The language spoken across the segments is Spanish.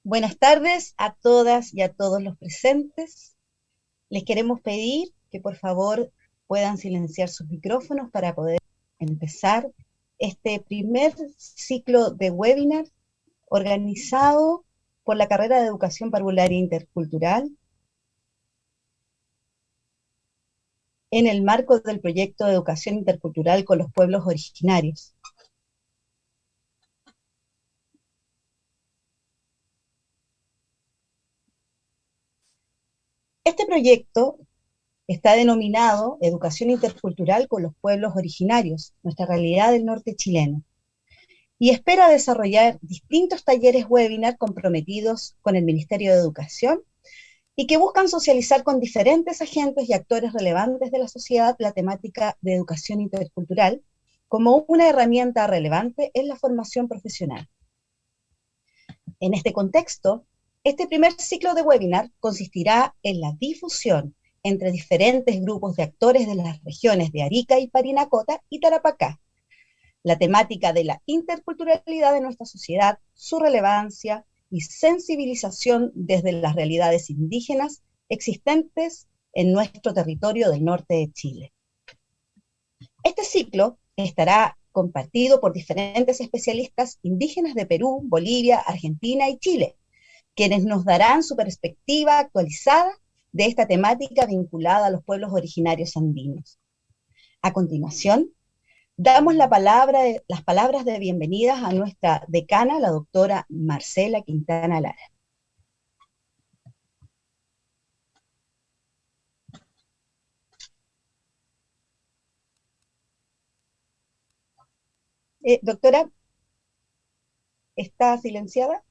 Buenas tardes a todas y a todos los presentes. Les queremos pedir que por favor puedan silenciar sus micrófonos para poder empezar este primer ciclo de webinar organizado por la carrera de Educación Parvularia Intercultural en el marco del proyecto de Educación Intercultural con los Pueblos Originarios. Este proyecto está denominado Educación Intercultural con los Pueblos Originarios, nuestra realidad del norte chileno, y espera desarrollar distintos talleres webinar comprometidos con el Ministerio de Educación y que buscan socializar con diferentes agentes y actores relevantes de la sociedad la temática de educación intercultural como una herramienta relevante en la formación profesional. En este contexto, este primer ciclo de webinar consistirá en la difusión entre diferentes grupos de actores de las regiones de Arica y Parinacota y Tarapacá, la temática de la interculturalidad de nuestra sociedad, su relevancia y sensibilización desde las realidades indígenas existentes en nuestro territorio del norte de Chile. Este ciclo estará compartido por diferentes especialistas indígenas de Perú, Bolivia, Argentina y Chile, quienes nos darán su perspectiva actualizada de esta temática vinculada a los pueblos originarios andinos. A continuación, damos las palabras de bienvenidas a nuestra decana, la doctora Marcela Quintana Lara. Doctora, ¿está silenciada?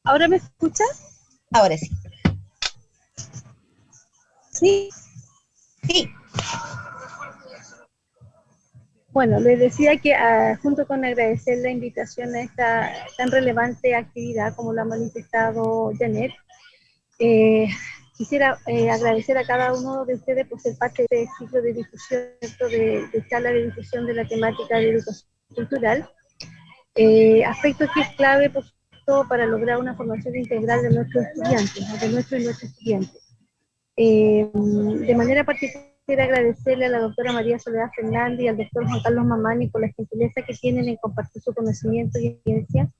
¿Ahora me escucha? Ahora sí. Sí. Sí. Bueno, les decía que junto con agradecer la invitación a esta tan relevante actividad como lo ha manifestado Janet, quisiera agradecer a cada uno de ustedes por ser parte de este ciclo de difusión, de charla de difusión de la temática de educación cultural, aspecto que es clave, por supuesto, para lograr una formación integral de nuestros estudiantes, de nuestros y nuestros estudiantes. De manera particular, quiero agradecerle a la doctora María Soledad Fernández y al doctor Juan Carlos Mamani por la gentileza que tienen en compartir su conocimiento y experiencia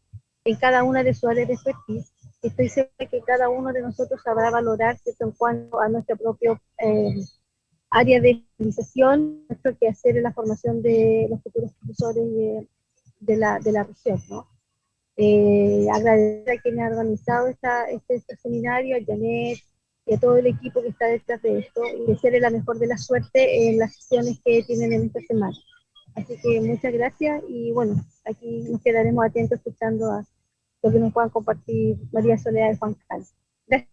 en cada una de sus áreas de expertise. Estoy segura que cada uno de nosotros sabrá valorar, ¿cierto?, en cuanto a nuestra propia área de especialización, nuestro quehacer en la formación de los futuros profesores de la región, ¿no? Agradecer a quienes han organizado este seminario, a Janet y a todo el equipo que está detrás de esto, y desearle la mejor de la suerte en las sesiones que tienen en esta semana. Así que muchas gracias y bueno, aquí nos quedaremos atentos escuchando a lo que nos puedan compartir María Soledad y Juan Carlos. Gracias.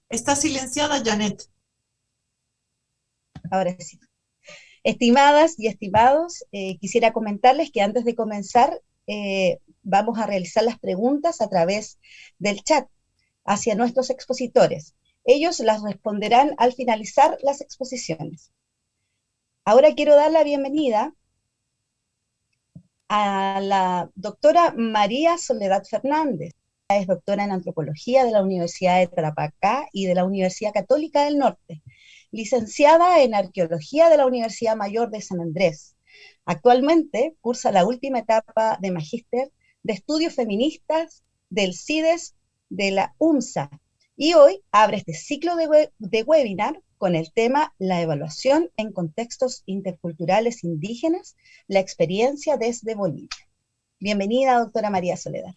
Está silenciada, Janet. Ahora sí. Estimadas y estimados, quisiera comentarles que antes de comenzar vamos a realizar las preguntas a través del chat hacia nuestros expositores. Ellos las responderán al finalizar las exposiciones. Ahora quiero dar la bienvenida a la doctora María Soledad Fernández. Es doctora en antropología de la Universidad de Tarapacá y de la Universidad Católica del Norte, licenciada en arqueología de la Universidad Mayor de San Andrés. Actualmente cursa la última etapa de magíster de estudios feministas del CIDES de la UNSA y hoy abre este ciclo de webinar con el tema La evaluación en contextos interculturales indígenas, la experiencia desde Bolivia. Bienvenida, doctora María Soledad.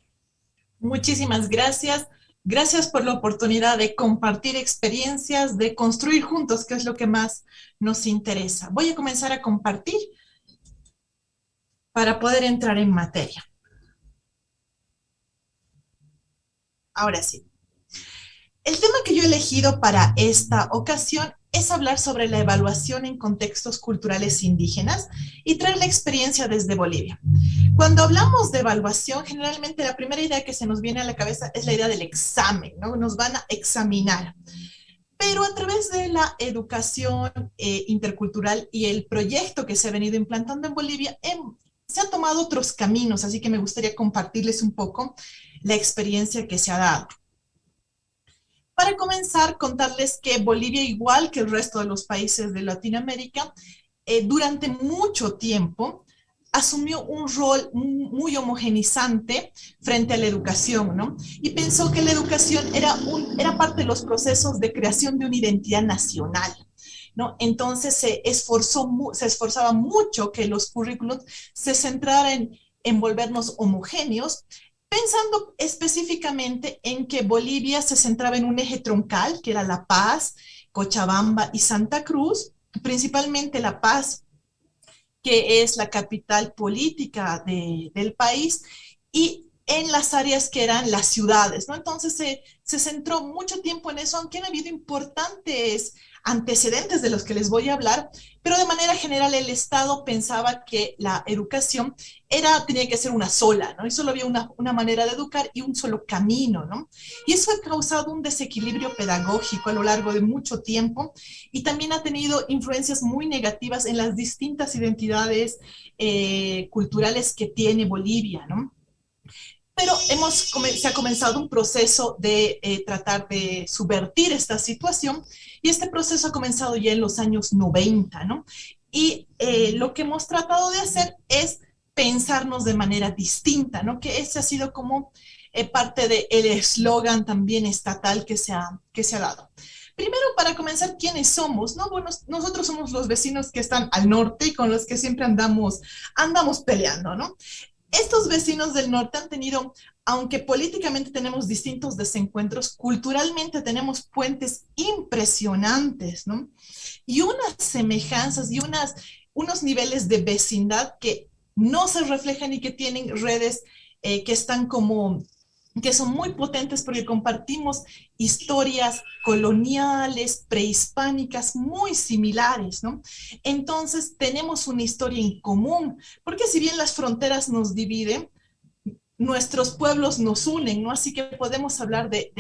Muchísimas gracias. Gracias por la oportunidad de compartir experiencias, de construir juntos, que es lo que más nos interesa. Voy a comenzar a compartir para poder entrar en materia. Ahora sí. El tema que yo he elegido para esta ocasión es hablar sobre la evaluación en contextos culturales indígenas y traer la experiencia desde Bolivia. Cuando hablamos de evaluación, generalmente la primera idea que se nos viene a la cabeza es la idea del examen, ¿no? Nos van a examinar. Pero a través de la educación intercultural y el proyecto que se ha venido implantando en Bolivia, se han tomado otros caminos, así que me gustaría compartirles un poco la experiencia que se ha dado. Para comenzar, contarles que Bolivia, igual que el resto de los países de Latinoamérica, durante mucho tiempo asumió un rol muy homogenizante frente a la educación, ¿no? Y pensó que la educación era parte de los procesos de creación de una identidad nacional, ¿no? Entonces se esforzaba mucho que los currículos se centraran en volvernos homogéneos, pensando específicamente en que Bolivia se centraba en un eje troncal, que era La Paz, Cochabamba y Santa Cruz, principalmente La Paz, que es la capital política del país, y en las áreas que eran las ciudades, ¿no? Entonces se centró mucho tiempo en eso, aunque han habido importantes antecedentes de los que les voy a hablar, pero de manera general el Estado pensaba que la educación tenía que ser una sola, ¿no? Y solo había una manera de educar y un solo camino, ¿no? Y eso ha causado un desequilibrio pedagógico a lo largo de mucho tiempo y también ha tenido influencias muy negativas en las distintas identidades culturales que tiene Bolivia, ¿no? Pero se ha comenzado un proceso de tratar de subvertir esta situación y este proceso ha comenzado ya en los años 90, ¿no? Y lo que hemos tratado de hacer es pensarnos de manera distinta, ¿no? Que ese ha sido como parte del eslogan también estatal que se ha dado. Primero, para comenzar, ¿quiénes somos? ¿No? Bueno, nosotros somos los vecinos que están al norte y con los que siempre andamos peleando, ¿no? Estos vecinos del norte han tenido, aunque políticamente tenemos distintos desencuentros, culturalmente tenemos puentes impresionantes, ¿no? Y unas semejanzas y unos niveles de vecindad que no se reflejan y que tienen redes que son muy potentes porque compartimos historias coloniales, prehispánicas muy similares, ¿no? Entonces tenemos una historia en común, porque si bien las fronteras nos dividen, nuestros pueblos nos unen, ¿no? Así que podemos hablar de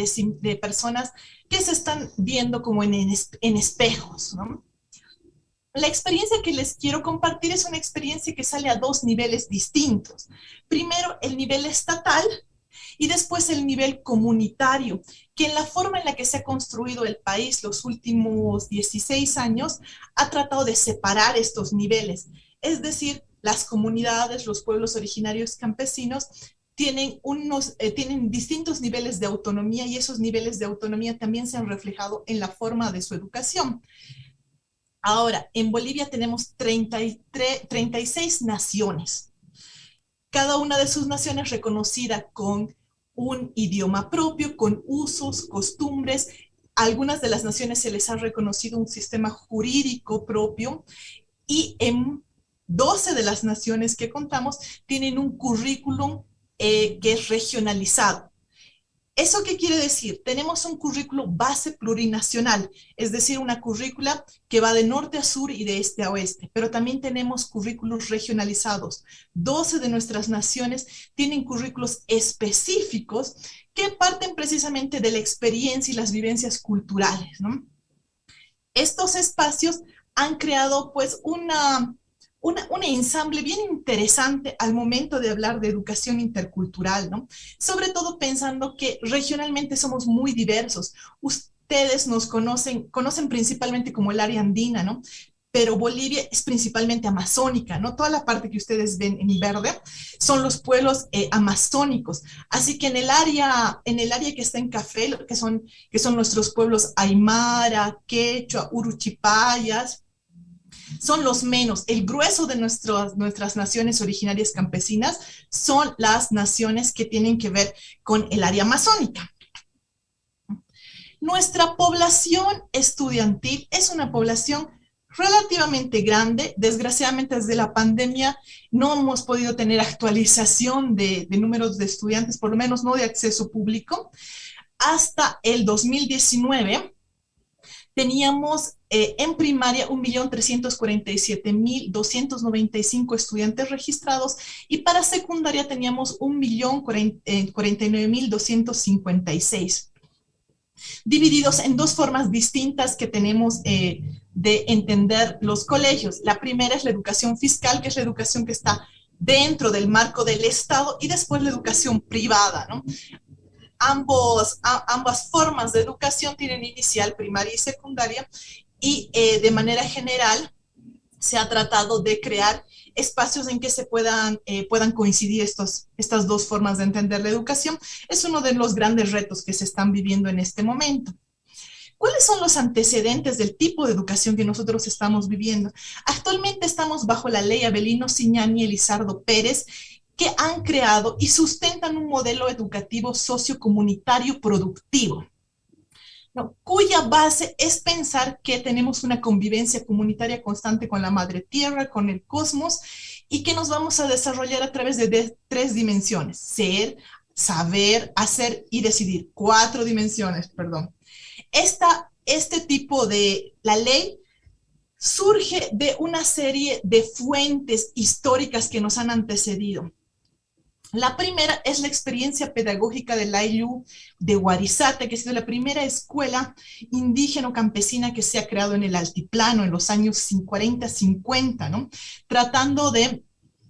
personas que se están viendo como en espejos, ¿no? La experiencia que les quiero compartir es una experiencia que sale a dos niveles distintos. Primero, el nivel estatal, y después el nivel comunitario, que en la forma en la que se ha construido el país los últimos 16 años ha tratado de separar estos niveles. Es decir, las comunidades, los pueblos originarios campesinos tienen distintos niveles de autonomía y esos niveles de autonomía también se han reflejado en la forma de su educación. Ahora, en Bolivia tenemos 36 naciones. Cada una de sus naciones reconocida con un idioma propio, con usos, costumbres. A algunas de las naciones se les ha reconocido un sistema jurídico propio y en 12 de las naciones que contamos tienen un currículum que es regionalizado. ¿Eso qué quiere decir? Tenemos un currículo base plurinacional, es decir, una currícula que va de norte a sur y de este a oeste, pero también tenemos currículos regionalizados. 12 de nuestras naciones tienen currículos específicos que parten precisamente de la experiencia y las vivencias culturales, ¿no? Estos espacios han creado pues un ensamble bien interesante al momento de hablar de educación intercultural, ¿no? Sobre todo pensando que regionalmente somos muy diversos. Ustedes nos conocen principalmente como el área andina, ¿no? Pero Bolivia es principalmente amazónica, ¿no? Toda la parte que ustedes ven en verde son los pueblos amazónicos. Así que en el área que está en café, que son nuestros pueblos Aymara, Quechua, Uruchipayas, son los menos. El grueso de nuestras naciones originarias campesinas son las naciones que tienen que ver con el área amazónica. Nuestra población estudiantil es una población relativamente grande. Desgraciadamente, desde la pandemia no hemos podido tener actualización de números de estudiantes, por lo menos no de acceso público. Hasta el 2019 teníamos en primaria 1.347.295 estudiantes registrados y para secundaria teníamos 1.049.256, divididos en dos formas distintas que tenemos de entender los colegios. La primera es la educación fiscal, que es la educación que está dentro del marco del Estado, y después la educación privada, ¿no? Ambas formas de educación tienen inicial, primaria y secundaria, y de manera general se ha tratado de crear espacios en que se puedan coincidir estas dos formas de entender la educación. Es uno de los grandes retos que se están viviendo en este momento. ¿Cuáles son los antecedentes del tipo de educación que nosotros estamos viviendo? Actualmente estamos bajo la ley Avelino Ciñani y Elizardo Pérez, que han creado y sustentan un modelo educativo sociocomunitario productivo, ¿no? Cuya base es pensar que tenemos una convivencia comunitaria constante con la madre tierra, con el cosmos, y que nos vamos a desarrollar a través de tres dimensiones: ser, saber, hacer y decidir. Cuatro dimensiones, perdón. Este tipo de la ley surge de una serie de fuentes históricas que nos han antecedido. La primera es la experiencia pedagógica del Ayllu de Warisate, que ha sido la primera escuela indígena o campesina que se ha creado en el altiplano en los años 40-50, ¿no? Tratando de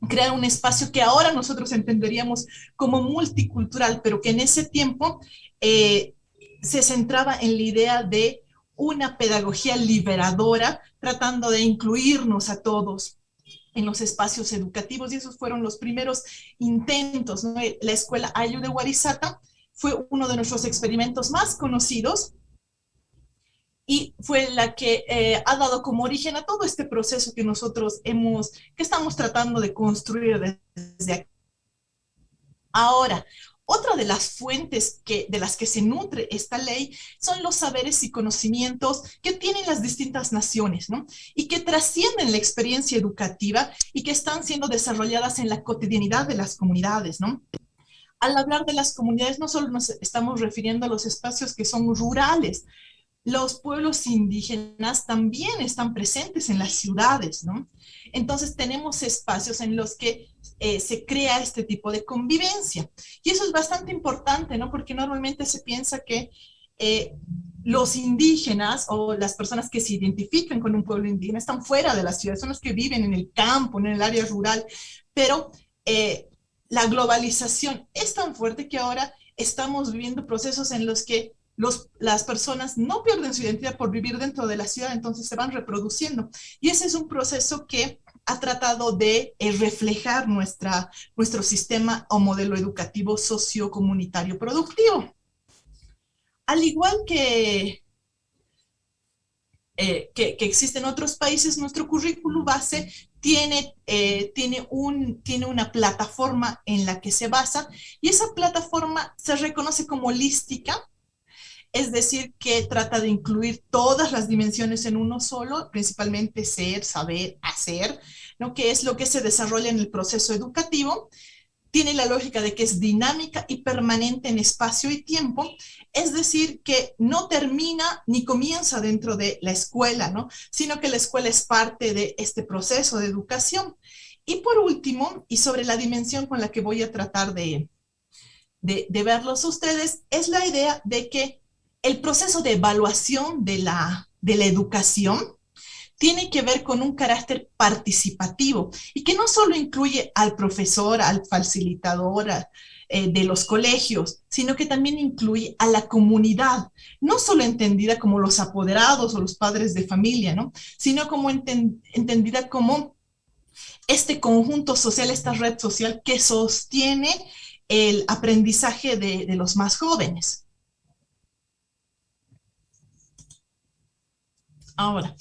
crear un espacio que ahora nosotros entenderíamos como multicultural, pero que en ese tiempo se centraba en la idea de una pedagogía liberadora, tratando de incluirnos a todos en los espacios educativos, y esos fueron los primeros intentos, ¿no? La escuela Ayllu de Warisata fue uno de nuestros experimentos más conocidos y fue la que ha dado como origen a todo este proceso que nosotros que estamos tratando de construir desde aquí. Ahora, otra de las fuentes de las que se nutre esta ley son los saberes y conocimientos que tienen las distintas naciones, ¿no? Y que trascienden la experiencia educativa y que están siendo desarrolladas en la cotidianidad de las comunidades, ¿no? Al hablar de las comunidades, no solo nos estamos refiriendo a los espacios que son rurales. Los pueblos indígenas también están presentes en las ciudades, ¿no? Entonces tenemos espacios en los que se crea este tipo de convivencia. Y eso es bastante importante, ¿no? Porque normalmente se piensa que los indígenas o las personas que se identifican con un pueblo indígena están fuera de la ciudad, son los que viven en el campo, en el área rural, pero la globalización es tan fuerte que ahora estamos viviendo procesos en los que las personas no pierden su identidad por vivir dentro de la ciudad, entonces se van reproduciendo. Y ese es un proceso que ha tratado de reflejar nuestro sistema o modelo educativo sociocomunitario productivo. Al igual que existe en otros países, nuestro currículo base tiene una plataforma en la que se basa, y esa plataforma se reconoce como holística. Es decir, que trata de incluir todas las dimensiones en uno solo, principalmente ser, saber, hacer, ¿no? Que es lo que se desarrolla en el proceso educativo. Tiene la lógica de que es dinámica y permanente en espacio y tiempo, es decir, que no termina ni comienza dentro de la escuela, ¿no? Sino que la escuela es parte de este proceso de educación. Y por último, y sobre la dimensión con la que voy a tratar de verlos ustedes, es la idea de que el proceso de evaluación de la educación tiene que ver con un carácter participativo y que no solo incluye al profesor, al facilitador de los colegios, sino que también incluye a la comunidad, no solo entendida como los apoderados o los padres de familia, ¿no? Sino como entendida como este conjunto social, esta red social que sostiene el aprendizaje de los más jóvenes. Ahora,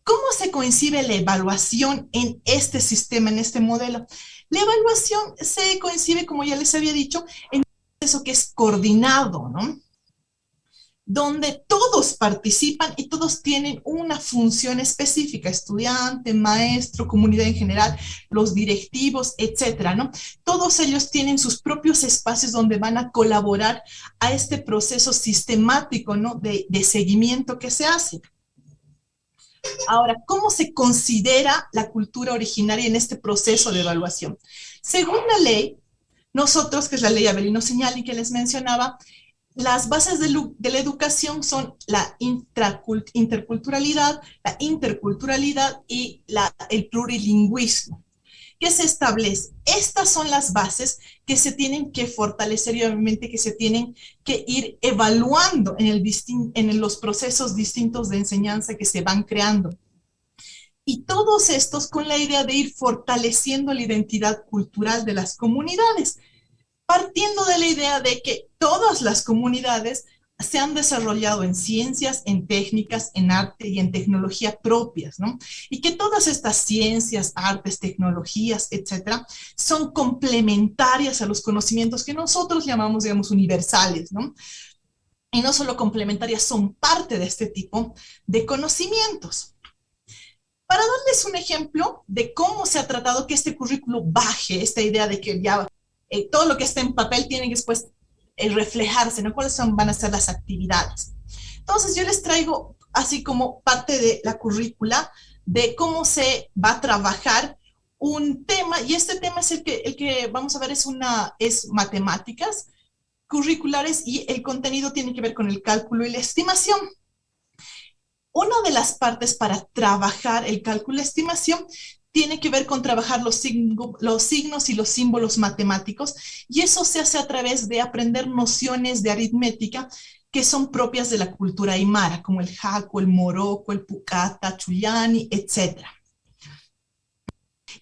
¿cómo se concibe la evaluación en este sistema, en este modelo? La evaluación se concibe, como ya les había dicho, en un proceso que es coordinado, ¿no? donde todos participan y todos tienen una función específica, estudiante, maestro, comunidad en general, los directivos, etcétera, ¿no? Todos ellos tienen sus propios espacios donde van a colaborar a este proceso sistemático, ¿no? de seguimiento que se hace. Ahora, ¿cómo se considera la cultura originaria en este proceso de evaluación? Según la ley, nosotros, que es la ley Avelino Señali que les mencionaba, las bases de la educación son la interculturalidad, la interculturalidad y el plurilingüismo. ¿Qué se establece? Estas son las bases que se tienen que fortalecer y obviamente que se tienen que ir evaluando en los procesos distintos de enseñanza que se van creando. Y todos estos con la idea de ir fortaleciendo la identidad cultural de las comunidades, partiendo de la idea de que todas las comunidades se han desarrollado en ciencias, en técnicas, en arte y en tecnología propias, ¿no? Y que todas estas ciencias, artes, tecnologías, etcétera, son complementarias a los conocimientos que nosotros llamamos, digamos, universales, ¿no? Y no solo complementarias, son parte de este tipo de conocimientos. Para darles un ejemplo de cómo se ha tratado que este currículo baje esta idea de que ya todo lo que está en papel tiene que después reflejarse, ¿no? ¿Cuáles van a ser las actividades? Entonces yo les traigo así como parte de la currícula de cómo se va a trabajar un tema, y este tema es el que vamos a ver es matemáticas curriculares, y el contenido tiene que ver con el cálculo y la estimación. Una de las partes para trabajar el cálculo y la estimación tiene que ver con trabajar los signos y los símbolos matemáticos, y eso se hace a través de aprender nociones de aritmética que son propias de la cultura aymara, como el jaco, el moroco, el pucata, chuyani, etc.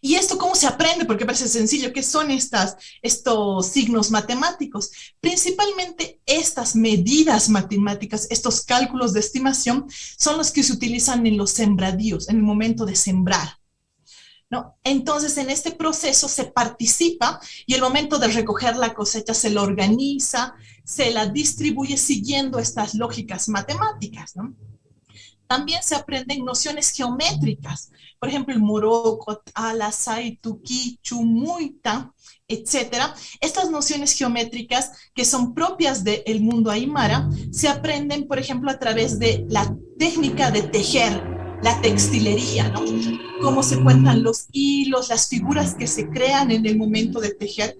¿Y esto cómo se aprende? Porque parece sencillo. ¿Qué son estos signos matemáticos? Principalmente estas medidas matemáticas, estos cálculos de estimación, son los que se utilizan en los sembradíos, en el momento de sembrar, ¿no? Entonces, en este proceso se participa y el momento de recoger la cosecha se la organiza, se la distribuye siguiendo estas lógicas matemáticas, ¿no? También se aprenden nociones geométricas, por ejemplo, el moroco, ala, tuqui, chumuita, etcétera. Estas nociones geométricas que son propias del mundo aymara se aprenden, por ejemplo, a través de la técnica de tejer, la textilería, ¿no? Cómo se cuentan los hilos, las figuras que se crean en el momento de tejer,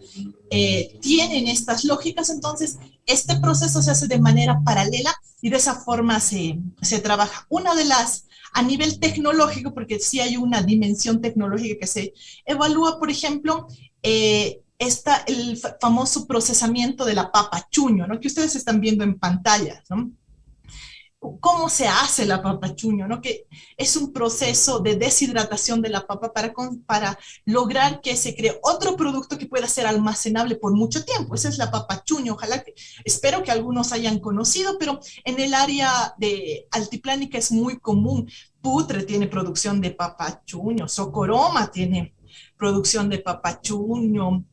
tienen estas lógicas. Entonces, este proceso se hace de manera paralela y de esa forma se trabaja. Una de las, a nivel tecnológico, porque sí hay una dimensión tecnológica que se evalúa, por ejemplo, está el famoso procesamiento de la papa chuño, ¿no? Que ustedes están viendo en pantalla, ¿no? ¿Cómo se hace la papa chuño, ¿no? Que es un proceso de deshidratación de la papa para lograr que se cree otro producto que pueda ser almacenable por mucho tiempo. Esa es la papa chuño. Espero que algunos hayan conocido, pero en el área de altiplánica es muy común. Putre tiene producción de papa chuño, Socoroma tiene producción de papa chuño.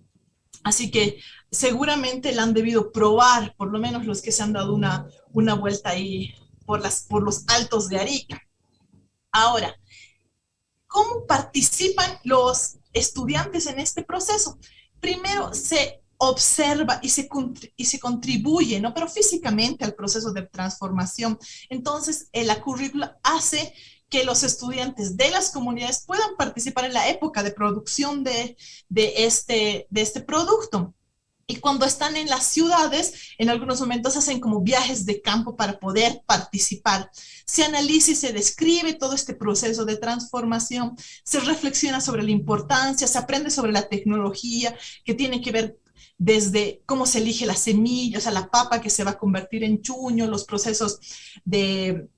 Así que seguramente la han debido probar, por lo menos los que se han dado una vuelta ahí por los altos de Arica. Ahora, ¿cómo participan los estudiantes en este proceso? Primero se observa y se contribuye, ¿no? Pero físicamente al proceso de transformación. Entonces, la currícula hace que los estudiantes de las comunidades puedan participar en la época de producción de este producto. Y cuando están en las ciudades, en algunos momentos hacen como viajes de campo para poder participar. Se analiza y se describe todo este proceso de transformación, se reflexiona sobre la importancia, se aprende sobre la tecnología que tiene que ver desde cómo se elige la semilla, o sea, la papa que se va a convertir en chuño, los procesos de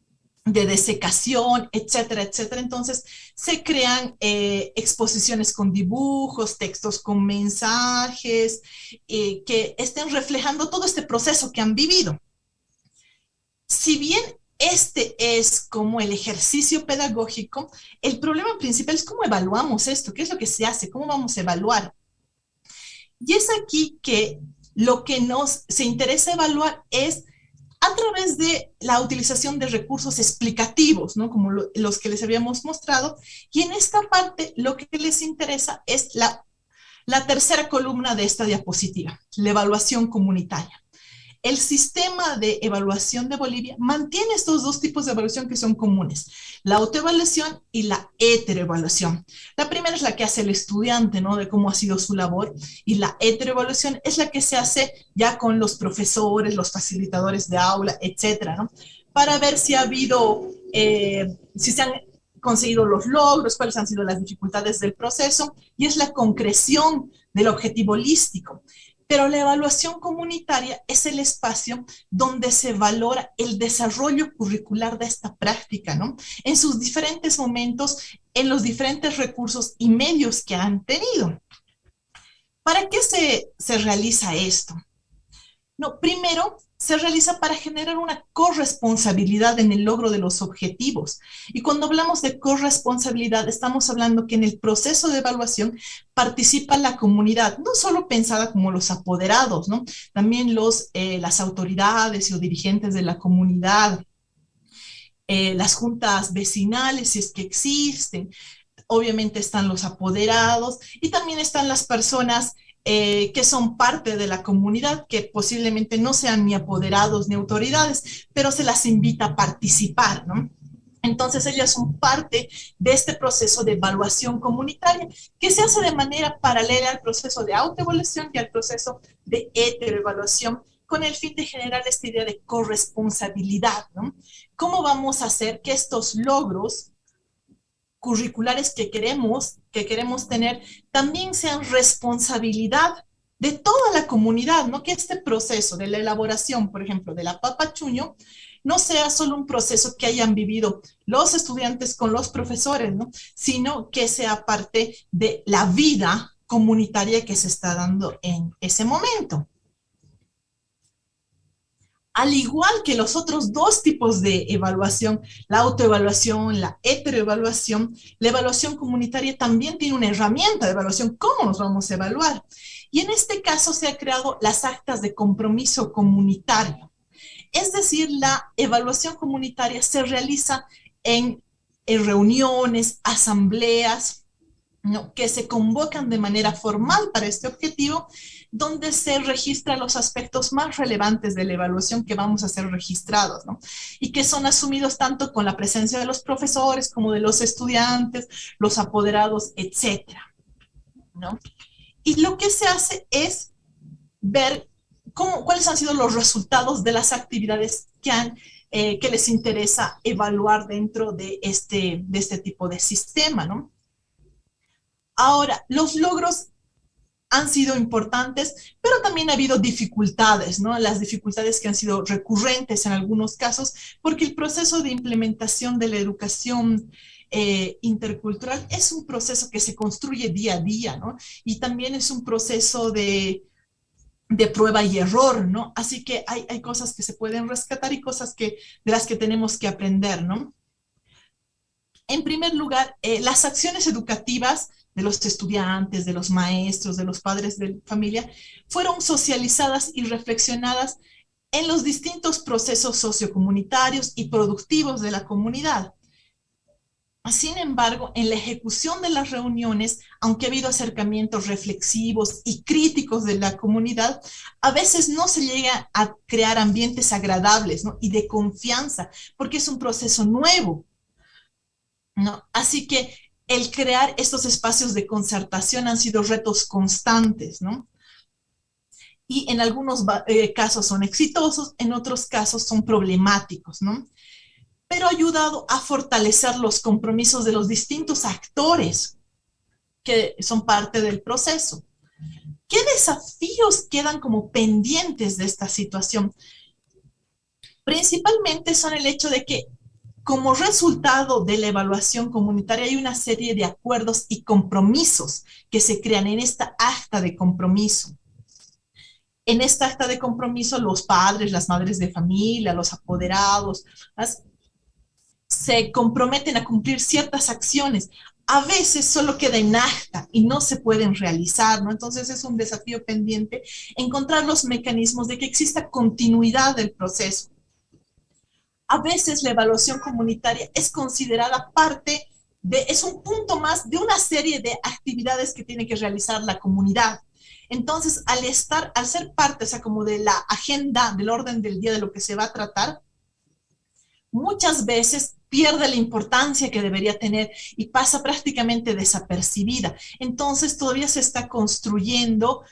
desecación, etcétera, etcétera. Entonces, se crean exposiciones con dibujos, textos con mensajes, que estén reflejando todo este proceso que han vivido. Si bien este es como el ejercicio pedagógico, el problema principal es cómo evaluamos esto, qué es lo que se hace, cómo vamos a evaluar. Y es aquí que lo que se interesa evaluar es a través de la utilización de recursos explicativos, ¿no? Como los que les habíamos mostrado. Y en esta parte lo que les interesa es la tercera columna de esta diapositiva, la evaluación comunitaria. El sistema de evaluación de Bolivia mantiene estos dos tipos de evaluación que son comunes, la autoevaluación y la heteroevaluación. La primera es la que hace el estudiante, ¿no? De cómo ha sido su labor, y la heteroevaluación es la que se hace ya con los profesores, los facilitadores de aula, etcétera, ¿no? Para ver si ha habido, si se han conseguido los logros, cuáles han sido las dificultades del proceso, y es la concreción del objetivo holístico. Pero la evaluación comunitaria es el espacio donde se valora el desarrollo curricular de esta práctica, ¿no? En sus diferentes momentos, en los diferentes recursos y medios que han tenido. ¿Para qué se realiza esto? No, primero, se realiza para generar una corresponsabilidad en el logro de los objetivos. Y cuando hablamos de corresponsabilidad, estamos hablando que en el proceso de evaluación participa la comunidad, no solo pensada como los apoderados, ¿no? También las autoridades o dirigentes de la comunidad, las juntas vecinales, si es que existen. Obviamente están los apoderados y también están las personas que son parte de la comunidad, que posiblemente no sean ni apoderados ni autoridades, pero se las invita a participar, ¿no? Entonces ellas son parte de este proceso de evaluación comunitaria que se hace de manera paralela al proceso de autoevaluación y al proceso de heteroevaluación, con el fin de generar esta idea de corresponsabilidad, ¿no? ¿Cómo vamos a hacer que estos logros curriculares que queremos tener también sean responsabilidad de toda la comunidad, ¿no? Que este proceso de la elaboración, por ejemplo, de la papachuño, no sea solo un proceso que hayan vivido los estudiantes con los profesores, ¿no? Sino que sea parte de la vida comunitaria que se está dando en ese momento. Al igual que los otros dos tipos de evaluación, la autoevaluación, la heteroevaluación, la evaluación comunitaria también tiene una herramienta de evaluación. ¿Cómo nos vamos a evaluar? Y en este caso se han creado las actas de compromiso comunitario. Es decir, la evaluación comunitaria se realiza en reuniones, asambleas, ¿no? Que se convocan de manera formal para este objetivo, donde se registran los aspectos más relevantes de la evaluación que vamos a ser registrados, ¿no? Y que son asumidos tanto con la presencia de los profesores como de los estudiantes, los apoderados, etcétera, ¿no? Y lo que se hace es ver cuáles han sido los resultados de las actividades que les interesa evaluar dentro de este tipo de sistema, ¿no? Ahora, los logros han sido importantes, pero también ha habido dificultades, ¿no? Las dificultades que han sido recurrentes en algunos casos, porque el proceso de implementación de la educación intercultural es un proceso que se construye día a día, ¿no? Y también es un proceso de prueba y error, ¿no? Así que hay cosas que se pueden rescatar y cosas de las que tenemos que aprender, ¿no? En primer lugar, las acciones educativas de los estudiantes, de los maestros, de los padres de familia, fueron socializadas y reflexionadas en los distintos procesos sociocomunitarios y productivos de la comunidad. Sin embargo, en la ejecución de las reuniones, aunque ha habido acercamientos reflexivos y críticos de la comunidad, a veces no se llega a crear ambientes agradables, ¿no? Y de confianza, porque es un proceso nuevo, ¿no? Así que el crear estos espacios de concertación han sido retos constantes, ¿no? Y en algunos casos son exitosos, en otros casos son problemáticos, ¿no? Pero ha ayudado a fortalecer los compromisos de los distintos actores que son parte del proceso. ¿Qué desafíos quedan como pendientes de esta situación? Principalmente son el hecho de que como resultado de la evaluación comunitaria hay una serie de acuerdos y compromisos que se crean en esta acta de compromiso. En esta acta de compromiso los padres, las madres de familia, los apoderados, se comprometen a cumplir ciertas acciones. A veces solo queda en acta y no se pueden realizar, ¿no? Entonces es un desafío pendiente encontrar los mecanismos de que exista continuidad del proceso. a veces la evaluación comunitaria es considerada parte es un punto más de una serie de actividades que tiene que realizar la comunidad. Entonces, al ser parte, o sea, como de la agenda, del orden del día de lo que se va a tratar, muchas veces pierde la importancia que debería tener y pasa prácticamente desapercibida. Entonces, todavía se está construyendo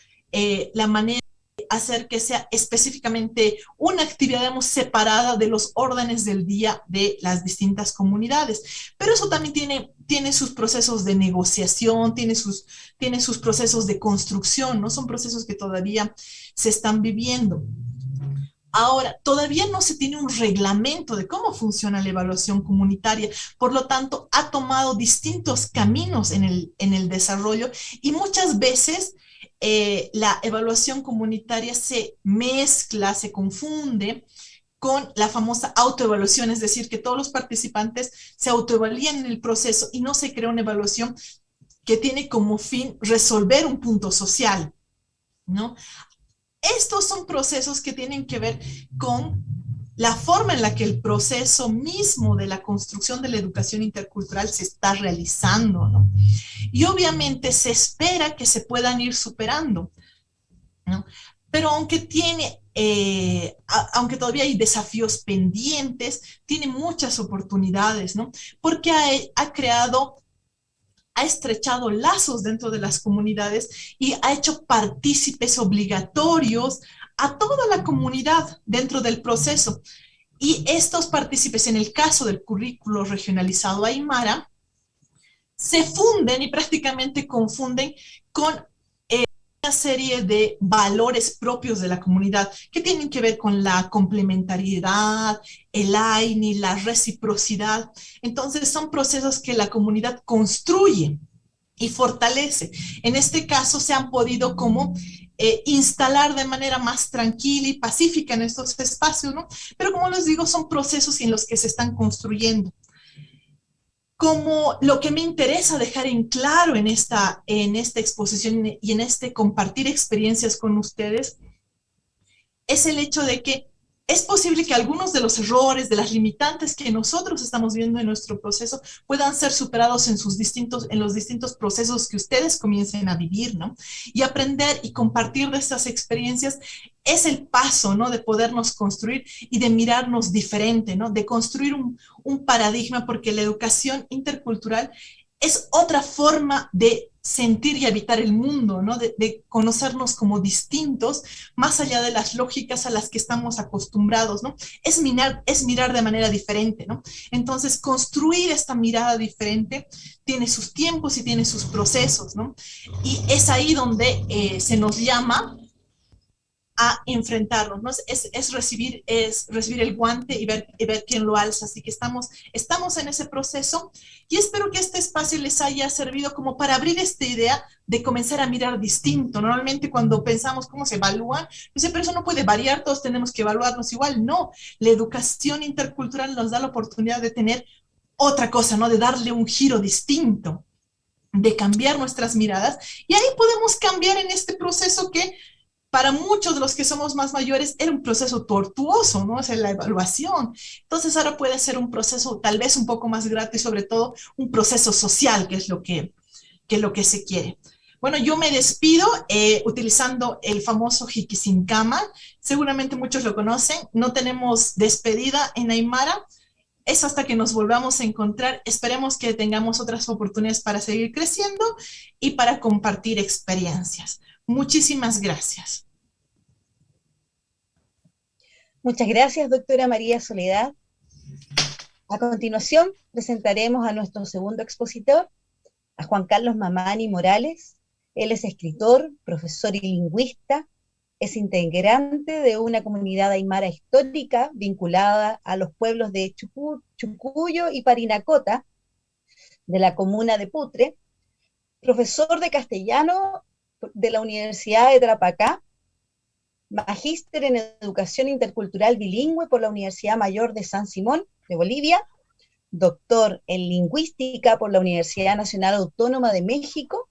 la manera de hacer que sea específicamente una actividad, digamos, separada de los órdenes del día de las distintas comunidades. Pero eso también tiene sus procesos de negociación, tiene sus procesos de construcción, ¿no? Son procesos que todavía se están viviendo. Ahora, todavía no se tiene un reglamento de cómo funciona la evaluación comunitaria, por lo tanto, ha tomado distintos caminos en el desarrollo y muchas veces la evaluación comunitaria se mezcla, se confunde con la famosa autoevaluación, es decir, que todos los participantes se autoevalúan en el proceso y no se crea una evaluación que tiene como fin resolver un punto social, ¿no? Estos son procesos que tienen que ver con la forma en la que el proceso mismo de la construcción de la educación intercultural se está realizando, ¿no? Y obviamente se espera que se puedan ir superando, ¿no? Pero aunque todavía hay desafíos pendientes, tiene muchas oportunidades, ¿no? Porque ha estrechado lazos dentro de las comunidades y ha hecho partícipes obligatorios a toda la comunidad dentro del proceso. Y estos partícipes, en el caso del currículo regionalizado Aymara, se funden y prácticamente confunden con una serie de valores propios de la comunidad que tienen que ver con la complementariedad, el AINI, la reciprocidad. Entonces son procesos que la comunidad construye y fortalece. En este caso se han podido como instalar de manera más tranquila y pacífica en estos espacios, ¿no? Pero como les digo, son procesos en los que se están construyendo. Como lo que me interesa dejar en claro en esta exposición y en este compartir experiencias con ustedes es el hecho de que es posible que algunos de los errores, de las limitantes que nosotros estamos viendo en nuestro proceso puedan ser superados en los distintos procesos que ustedes comiencen a vivir, ¿no? Y aprender y compartir de estas experiencias es el paso, ¿no? De podernos construir y de mirarnos diferente, ¿no? De construir un paradigma, porque la educación intercultural es otra forma de sentir y habitar el mundo, ¿no? De conocernos como distintos, más allá de las lógicas a las que estamos acostumbrados, ¿no? Es mirar de manera diferente, ¿no? Entonces, construir esta mirada diferente tiene sus tiempos y tiene sus procesos, ¿no? Y es ahí donde se nos llama a enfrentarnos, ¿no? Es recibir el guante y ver quién lo alza. Así que estamos en ese proceso y espero que este espacio les haya servido como para abrir esta idea de comenzar a mirar distinto. Normalmente cuando pensamos cómo se evalúan, dice, pero eso no puede variar, todos tenemos que evaluarnos igual. No, la educación intercultural nos da la oportunidad de tener otra cosa, ¿no? De darle un giro distinto, de cambiar nuestras miradas y ahí podemos cambiar en este proceso que para muchos de los que somos más mayores era un proceso tortuoso, ¿no? O sea, la evaluación. Entonces ahora puede ser un proceso tal vez un poco más grato y sobre todo un proceso social, que es lo que se quiere. Bueno, yo me despido utilizando el famoso Hikizincama. Seguramente muchos lo conocen. No tenemos despedida en Aymara. Es hasta que nos volvamos a encontrar. Esperemos que tengamos otras oportunidades para seguir creciendo y para compartir experiencias. Muchísimas gracias. Muchas gracias, doctora María Soledad. A continuación, presentaremos a nuestro segundo expositor, a Juan Carlos Mamani Morales. Él es escritor, profesor y lingüista. Es integrante de una comunidad aymara histórica vinculada a los pueblos de Chucuyo y Parinacota, de la comuna de Putre. Profesor de castellano de la Universidad de Tarapacá, magíster en Educación Intercultural Bilingüe por la Universidad Mayor de San Simón, de Bolivia, doctor en Lingüística por la Universidad Nacional Autónoma de México,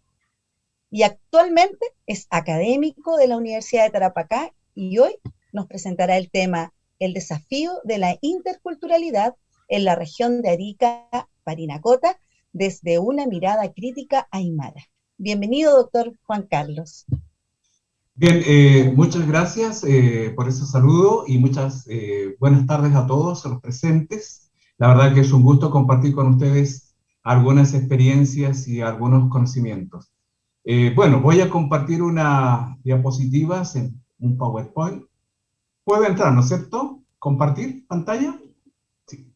y actualmente es académico de la Universidad de Tarapacá, y hoy nos presentará el tema el desafío de la interculturalidad en la región de Arica, Parinacota, desde una mirada crítica aymara. Bienvenido, doctor Juan Carlos. Bien, muchas gracias por ese saludo y muchas buenas tardes a todos los presentes. La verdad que es un gusto compartir con ustedes algunas experiencias y algunos conocimientos. Bueno, voy a compartir unas diapositivas en un PowerPoint. ¿Puedo entrar, no es cierto? ¿Compartir pantalla? Sí.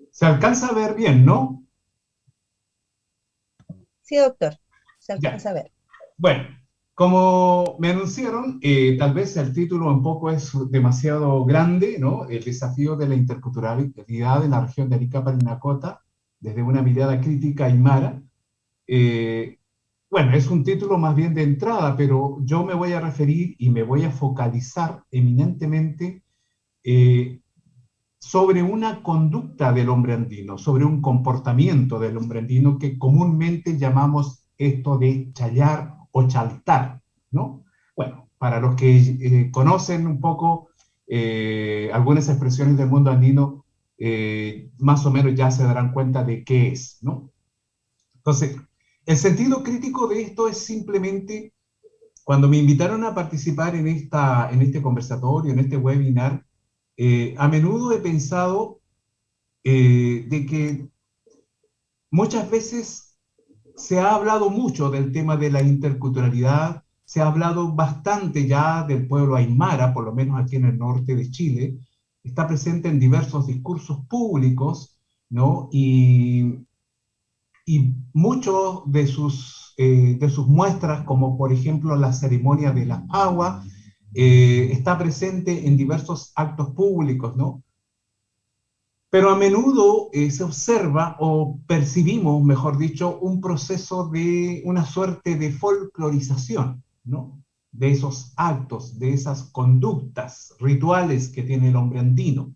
Se alcanza a ver bien, ¿no? Sí, doctor, se Ya. alcanza a ver. Bueno, como me anunciaron, tal vez el título un poco es demasiado grande, ¿no? El desafío de la interculturalidad en la región de Arica, Parinacota, desde una mirada crítica aymara. Bueno, es un título más bien de entrada, pero yo me voy a referir y me voy a focalizar eminentemente sobre una conducta del hombre andino, sobre un comportamiento del hombre andino que comúnmente llamamos esto de chayar o chaltar, ¿no? Bueno, para los que conocen un poco algunas expresiones del mundo andino, más o menos ya se darán cuenta de qué es, ¿no? Entonces, el sentido crítico de esto es simplemente, cuando me invitaron a participar en este conversatorio, en este webinar, a menudo he pensado de que muchas veces se ha hablado mucho del tema de la interculturalidad, se ha hablado bastante ya del pueblo aymara, por lo menos aquí en el norte de Chile, está presente en diversos discursos públicos, ¿no? Y muchos de sus muestras, como por ejemplo la ceremonia de la agua, está presente en diversos actos públicos, ¿no? Pero a menudo se observa o percibimos, mejor dicho, un proceso de una suerte de folclorización, ¿no? De esos actos, de esas conductas rituales que tiene el hombre andino.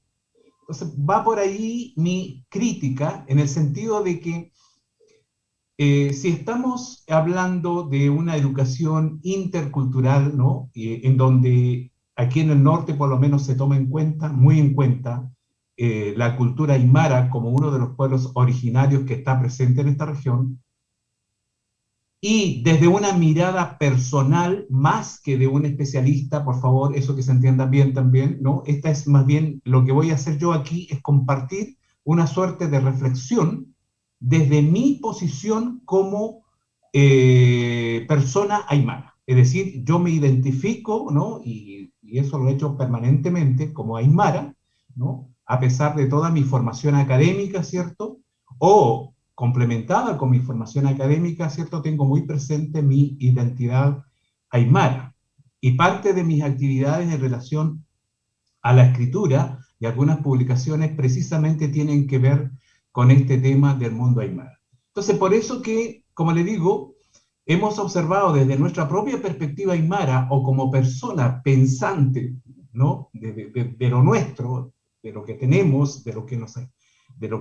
Entonces va por ahí mi crítica en el sentido de que si estamos hablando de una educación intercultural, ¿no? En donde aquí en el norte por lo menos se toma en cuenta, muy en cuenta, la cultura aymara como uno de los pueblos originarios que está presente en esta región, y desde una mirada personal, más que de un especialista, por favor, eso que se entienda bien también, ¿no? Esta es más bien, lo que voy a hacer yo aquí es compartir una suerte de reflexión desde mi posición como persona aymara. Es decir, yo me identifico, ¿no? Y eso lo he hecho permanentemente como aymara, ¿no? A pesar de toda mi formación académica, ¿cierto? O complementada con mi formación académica, ¿cierto? Tengo muy presente mi identidad aymara. Y parte de mis actividades en relación a la escritura y algunas publicaciones precisamente tienen que ver con este tema del mundo aymara. Entonces, por eso que, como le digo, hemos observado desde nuestra propia perspectiva aymara o como persona pensante, ¿no? De lo nuestro, de lo que tenemos, de lo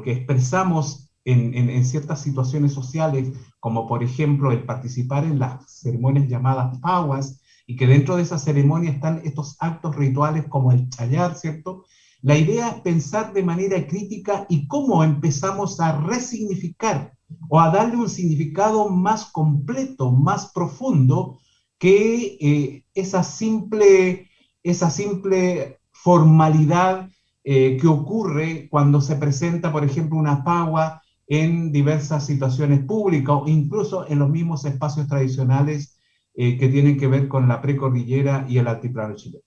que expresamos en ciertas situaciones sociales, como por ejemplo el participar en las ceremonias llamadas pawas, y que dentro de esa ceremonia están estos actos rituales como el chayar, ¿cierto? La idea es pensar de manera crítica y cómo empezamos a resignificar o a darle un significado más completo, más profundo, que esa simple formalidad que ocurre cuando se presenta, por ejemplo, una pagua en diversas situaciones públicas o incluso en los mismos espacios tradicionales que tienen que ver con la precordillera y el altiplano chileno.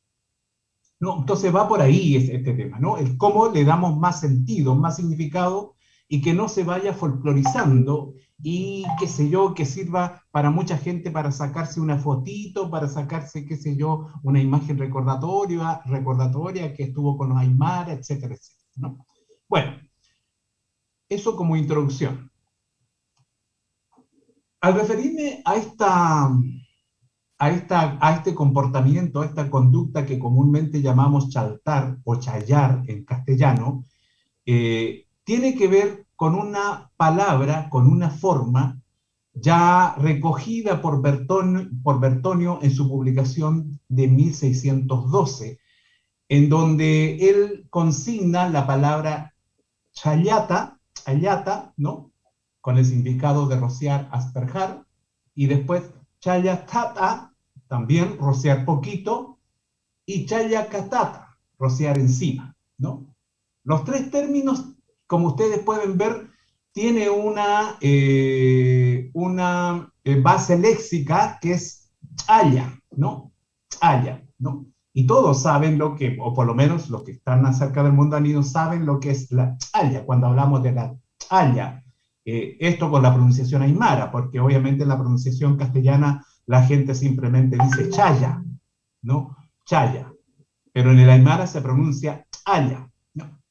¿no? Entonces va por ahí este tema, ¿no? El cómo le damos más sentido, más significado, y que no se vaya folclorizando y qué sé yo, que sirva para mucha gente para sacarse una fotito, para sacarse, qué sé yo, una imagen recordatoria que estuvo con los Aymara, etcétera, etcétera, ¿no? Bueno, eso como introducción. Al referirme a este comportamiento, a esta conducta que comúnmente llamamos chaltar o chayar en castellano, tiene que ver con una palabra, con una forma ya recogida por Bertonio en su publicación de 1612, en donde él consigna la palabra chayata, ¿no? Con el significado de rociar, asperjar, y después chayatata, también rociar poquito, y chayacatata, rociar encima, ¿no? Los tres términos, como ustedes pueden ver, tiene una base léxica que es chaya, ¿no? Chaya, ¿no? Y todos saben lo que, o por lo menos los que están acerca del mundo andino saben lo que es la chaya, cuando hablamos de la chaya. Esto con la pronunciación aymara, porque obviamente en la pronunciación castellana la gente simplemente dice chaya, ¿no? Chaya. Pero en el aymara se pronuncia chaya, ¿no?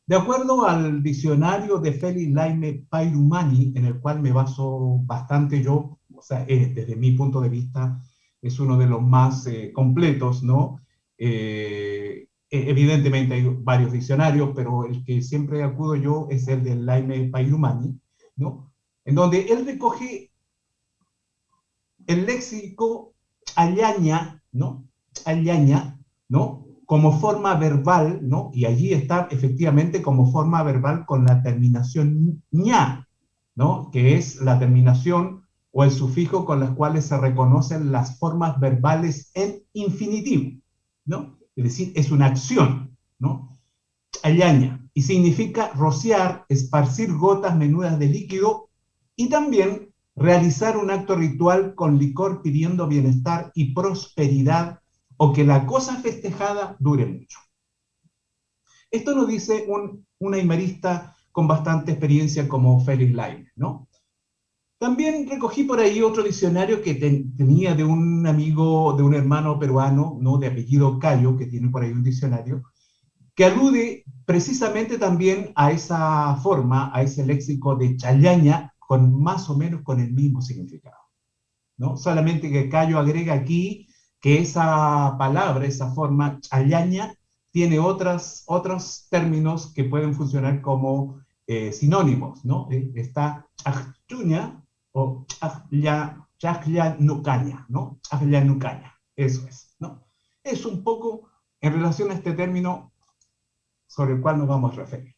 De acuerdo al diccionario de Félix Laime Pairumani, en el cual me baso bastante yo, o sea, desde mi punto de vista, es uno de los más completos, ¿no? Evidentemente hay varios diccionarios, pero el que siempre acudo yo es el de Laime Pairumani, ¿no? En donde él recoge el léxico ayaña, ¿no? Ayaña, ¿no? Como forma verbal, ¿no? Y allí está efectivamente como forma verbal con la terminación ña, ¿no? Que es la terminación o el sufijo con las cuales se reconocen las formas verbales en infinitivo, ¿no? Es decir, es una acción, ¿no? Ayaña, y significa rociar, esparcir gotas menudas de líquido y también realizar un acto ritual con licor pidiendo bienestar y prosperidad o que la cosa festejada dure mucho. Esto nos dice un aymarista con bastante experiencia como Félix Laime, ¿no? También recogí por ahí otro diccionario que tenía de un amigo, de un hermano peruano, ¿no? De apellido Cayo, que tiene por ahí un diccionario, que alude precisamente también a esa forma, a ese léxico de challaña, con más o menos con el mismo significado, ¿no? Solamente que Cayo agrega aquí que esa palabra, esa forma challaña, tiene otros términos que pueden funcionar como sinónimos, ¿no? Está chachtuña o chachlanucaña, ¿no? Chachlanucaña, eso es, ¿no? Es un poco en relación a este término sobre el cual nos vamos a referir.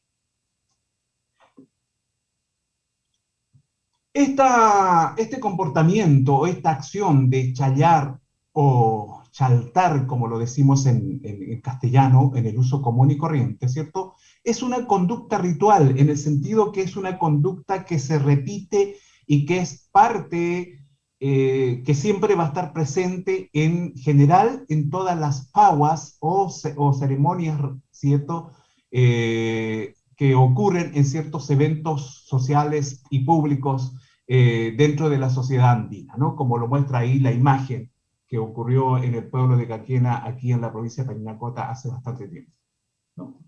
Este comportamiento, esta acción de chayar o chaltar, como lo decimos en castellano, en el uso común y corriente, ¿cierto? Es una conducta ritual, en el sentido que es una conducta que se repite y que es parte, que siempre va a estar presente en general en todas las pauas o ceremonias, ¿cierto? Que ocurren en ciertos eventos sociales y públicos dentro de la sociedad andina, ¿no? Como lo muestra ahí la imagen que ocurrió en el pueblo de Caquena, aquí en la provincia de Parinacota, hace bastante tiempo, ¿no?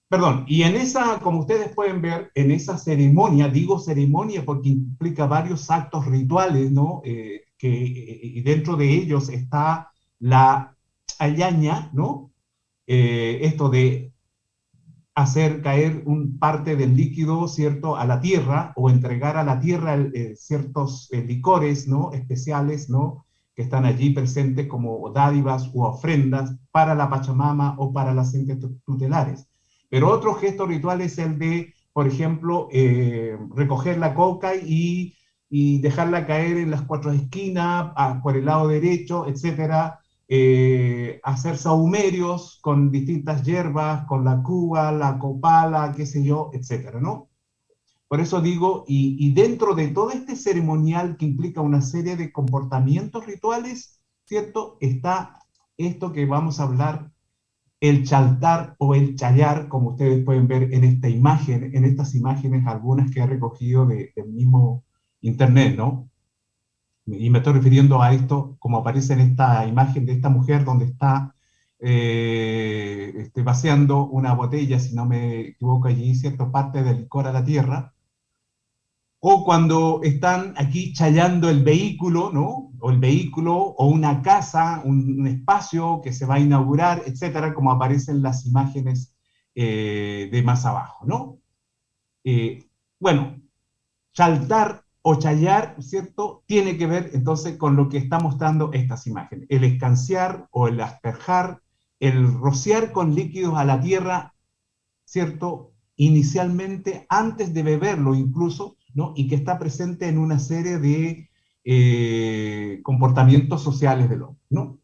Perdón, y en esa, como ustedes pueden ver, en esa ceremonia, digo ceremonia porque implica varios actos rituales, ¿no? Y dentro de ellos está la ayaña, ¿no? Esto de hacer caer parte del líquido, ¿cierto?, a la tierra, o entregar a la tierra ciertos licores, ¿no?, especiales, ¿no?, que están allí presentes como dádivas u ofrendas para la Pachamama o para las entes tutelares. Pero otro gesto ritual es el de, por ejemplo, recoger la coca y dejarla caer en las cuatro esquinas, por el lado derecho, etcétera, hacer sahumerios con distintas hierbas, con la cuba, la copala, qué sé yo, etcétera, ¿no? Por eso digo, y dentro de todo este ceremonial que implica una serie de comportamientos rituales, ¿cierto? Está esto que vamos a hablar, el chaltar o el chayar, como ustedes pueden ver en esta imagen, en estas imágenes, algunas que he recogido del mismo internet, ¿no? Y me estoy refiriendo a esto, como aparece en esta imagen de esta mujer donde está vaciando una botella, si no me equivoco allí, cierto, parte del licor a la tierra, o cuando están aquí chayando el vehículo, ¿no? O el vehículo, o una casa, un espacio que se va a inaugurar, etcétera, como aparecen las imágenes de más abajo, ¿no? Bueno, saltar o chayar, ¿cierto? Tiene que ver entonces con lo que está mostrando estas imágenes. El escanciar o el asperjar, el rociar con líquidos a la tierra, ¿cierto? Inicialmente, antes de beberlo incluso, ¿no? Y que está presente en una serie de comportamientos sociales del hombre, ¿no?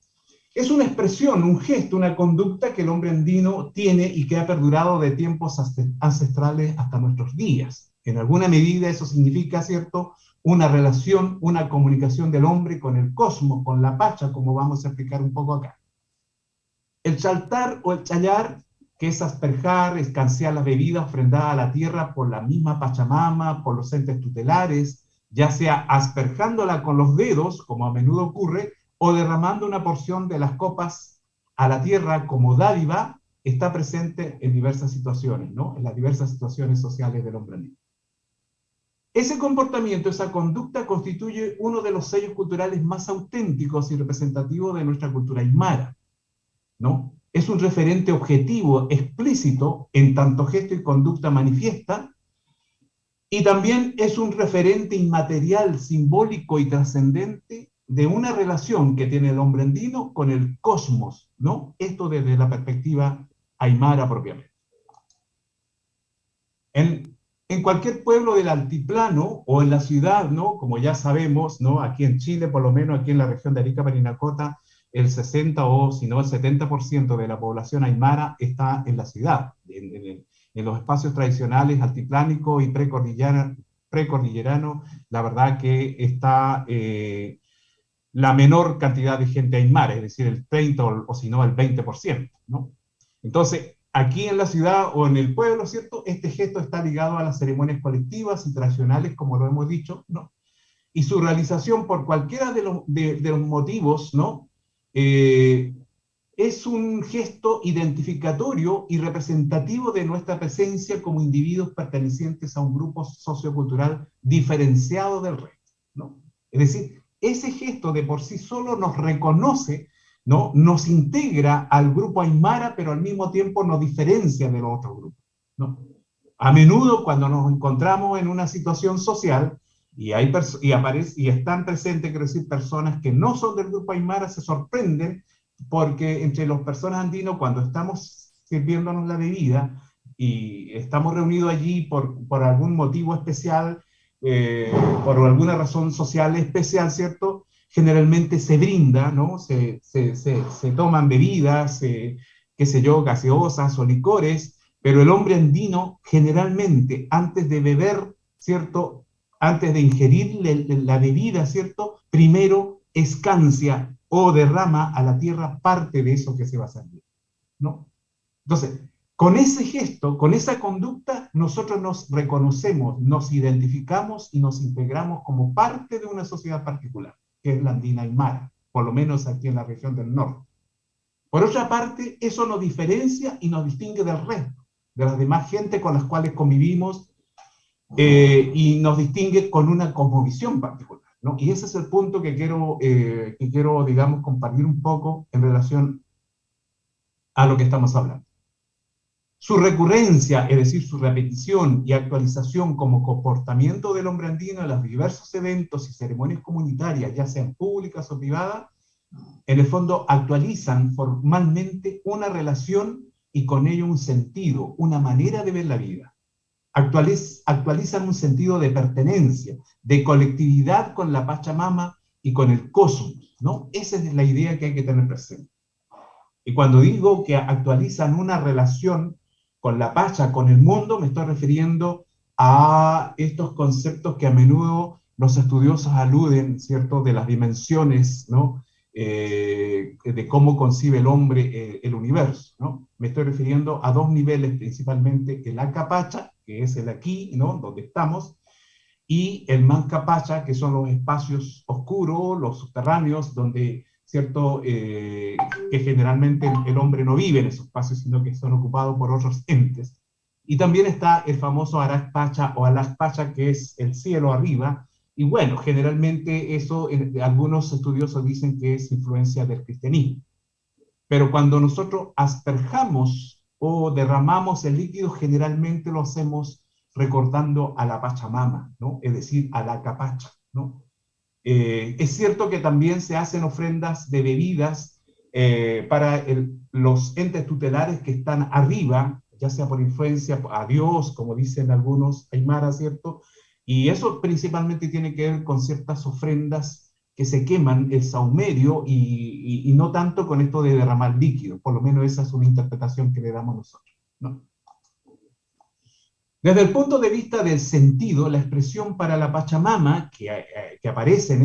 Es una expresión, un gesto, una conducta que el hombre andino tiene y que ha perdurado de tiempos ancestrales hasta nuestros días. En alguna medida eso significa, ¿cierto?, una relación, una comunicación del hombre con el cosmos, con la pacha, como vamos a explicar un poco acá. El chaltar o el chayar, que es asperjar, escanciar las bebidas ofrendadas a la tierra por la misma Pachamama, por los entes tutelares, ya sea asperjándola con los dedos, como a menudo ocurre, o derramando una porción de las copas a la tierra como dádiva, está presente en diversas situaciones, ¿no? En las diversas situaciones sociales del hombre andino. Ese comportamiento, esa conducta constituye uno de los sellos culturales más auténticos y representativos de nuestra cultura aymara, ¿no? Es un referente objetivo, explícito, en tanto gesto y conducta manifiesta, y también es un referente inmaterial, simbólico y trascendente de una relación que tiene el hombre andino con el cosmos, ¿no? Esto desde la perspectiva aymara propiamente. En cualquier pueblo del altiplano o en la ciudad, ¿no? Como ya sabemos, ¿no? Aquí en Chile, por lo menos aquí en la región de Arica, Parinacota, el 60 o si no el 70% de la población aymara está en la ciudad, en los espacios tradicionales altiplánicos y precordillerano, la verdad que está la menor cantidad de gente aymara, es decir, el 30 o si no el 20%, ¿no? Entonces, aquí en la ciudad o en el pueblo, ¿cierto? Este gesto está ligado a las ceremonias colectivas y tradicionales, como lo hemos dicho, ¿no? Y su realización por cualquiera de los motivos, ¿no? Es un gesto identificatorio y representativo de nuestra presencia como individuos pertenecientes a un grupo sociocultural diferenciado del resto, ¿no? Es decir, ese gesto de por sí solo nos reconoce, ¿no? Nos integra al grupo aymara, pero al mismo tiempo nos diferencia de los otros grupos, ¿no? A menudo cuando nos encontramos en una situación social y están presentes, quiero decir, personas que no son del grupo aymara, se sorprenden porque entre las personas andinos, cuando estamos sirviéndonos la bebida y estamos reunidos allí por algún motivo especial, por alguna razón social especial, ¿cierto? Generalmente se brinda, ¿no? Se toman bebidas, qué sé yo, gaseosas o licores, pero el hombre andino generalmente, antes de beber, ¿cierto? Antes de ingerir la bebida, ¿cierto? Primero escancia o derrama a la tierra parte de eso que se va a servir, ¿no? Entonces, con ese gesto, con esa conducta, nosotros nos reconocemos, nos identificamos y nos integramos como parte de una sociedad particular, que es la andina aymara, por lo menos aquí en la región del norte. Por otra parte, eso nos diferencia y nos distingue del resto, de las demás gente con las cuales convivimos, y nos distingue con una cosmovisión particular, ¿no? Y ese es el punto que quiero, digamos, compartir un poco en relación a lo que estamos hablando. Su recurrencia, es decir, su repetición y actualización como comportamiento del hombre andino en los diversos eventos y ceremonias comunitarias, ya sean públicas o privadas, en el fondo actualizan formalmente una relación y con ello un sentido, una manera de ver la vida. Actualizan un sentido de pertenencia, de colectividad con la Pachamama y con el cosmos, ¿no? Esa es la idea que hay que tener presente. Y cuando digo que actualizan una relación con la Pacha, con el mundo, me estoy refiriendo a estos conceptos que a menudo los estudiosos aluden, ¿cierto?, de las dimensiones, ¿no? de cómo concibe el hombre el universo, ¿no? Me estoy refiriendo a dos niveles principalmente, el Acapacha, que es el aquí, ¿no? Donde estamos, y el Mancapacha, que son los espacios oscuros, los subterráneos, donde, ¿cierto? Que generalmente el hombre no vive en esos espacios, sino que son ocupados por otros entes. Y también está el famoso Aracpacha o Alacpacha, que es el cielo arriba, y bueno, generalmente eso, algunos estudiosos dicen que es influencia del cristianismo. Pero cuando nosotros asperjamos o derramamos el líquido, generalmente lo hacemos recordando a la Pachamama, ¿no? Es decir, a la Capacha, ¿no? Es cierto que también se hacen ofrendas de bebidas para los entes tutelares que están arriba, ya sea por influencia a Dios, como dicen algunos aymaras, ¿cierto? Y eso principalmente tiene que ver con ciertas ofrendas que se queman, el saumerio, y no tanto con esto de derramar líquido. Por lo menos esa es una interpretación que le damos nosotros, ¿no? Desde el punto de vista del sentido, la expresión para la Pachamama, que aparece en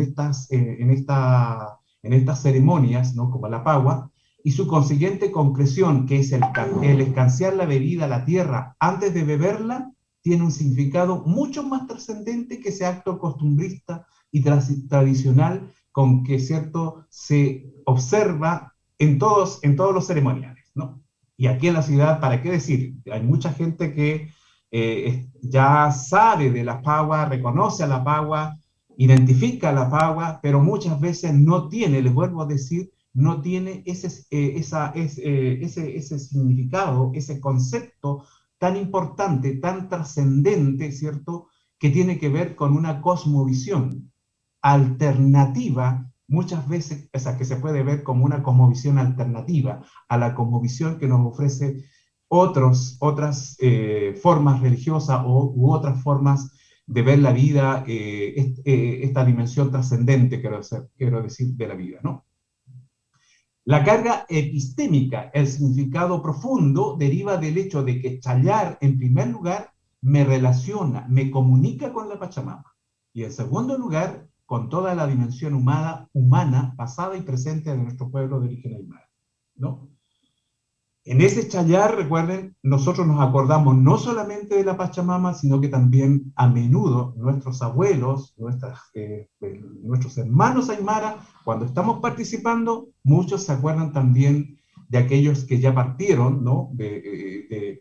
estas ceremonias, ¿no? Como la pagua, y su consiguiente concreción, que es el escanciar la bebida a la tierra antes de beberla, tiene un significado mucho más trascendente que ese acto costumbrista y tradicional con que, ¿cierto?, se observa en todos los ceremoniales, ¿no? Y aquí en la ciudad, ¿para qué decir? Hay mucha gente que ya sabe de la pagua, reconoce a la pagua, identifica a la pagua, pero muchas veces no tiene, les vuelvo a decir, no tiene ese significado, ese concepto tan importante, tan trascendente, ¿cierto?, que tiene que ver con una cosmovisión alternativa, muchas veces, o sea, que se puede ver como una cosmovisión alternativa a la cosmovisión que nos ofrece otras formas religiosas u otras formas de ver la vida, esta dimensión trascendente, quiero decir, de la vida, ¿no? La carga epistémica, el significado profundo, deriva del hecho de que Chayar, en primer lugar, me relaciona, me comunica con la Pachamama, y en segundo lugar, con toda la dimensión humana pasada y presente de nuestro pueblo de origen aymara, ¿no? En ese Chayar, recuerden, nosotros nos acordamos no solamente de la Pachamama, sino que también a menudo nuestros abuelos, nuestros hermanos aymara, cuando estamos participando, muchos se acuerdan también de aquellos que ya partieron, ¿no? De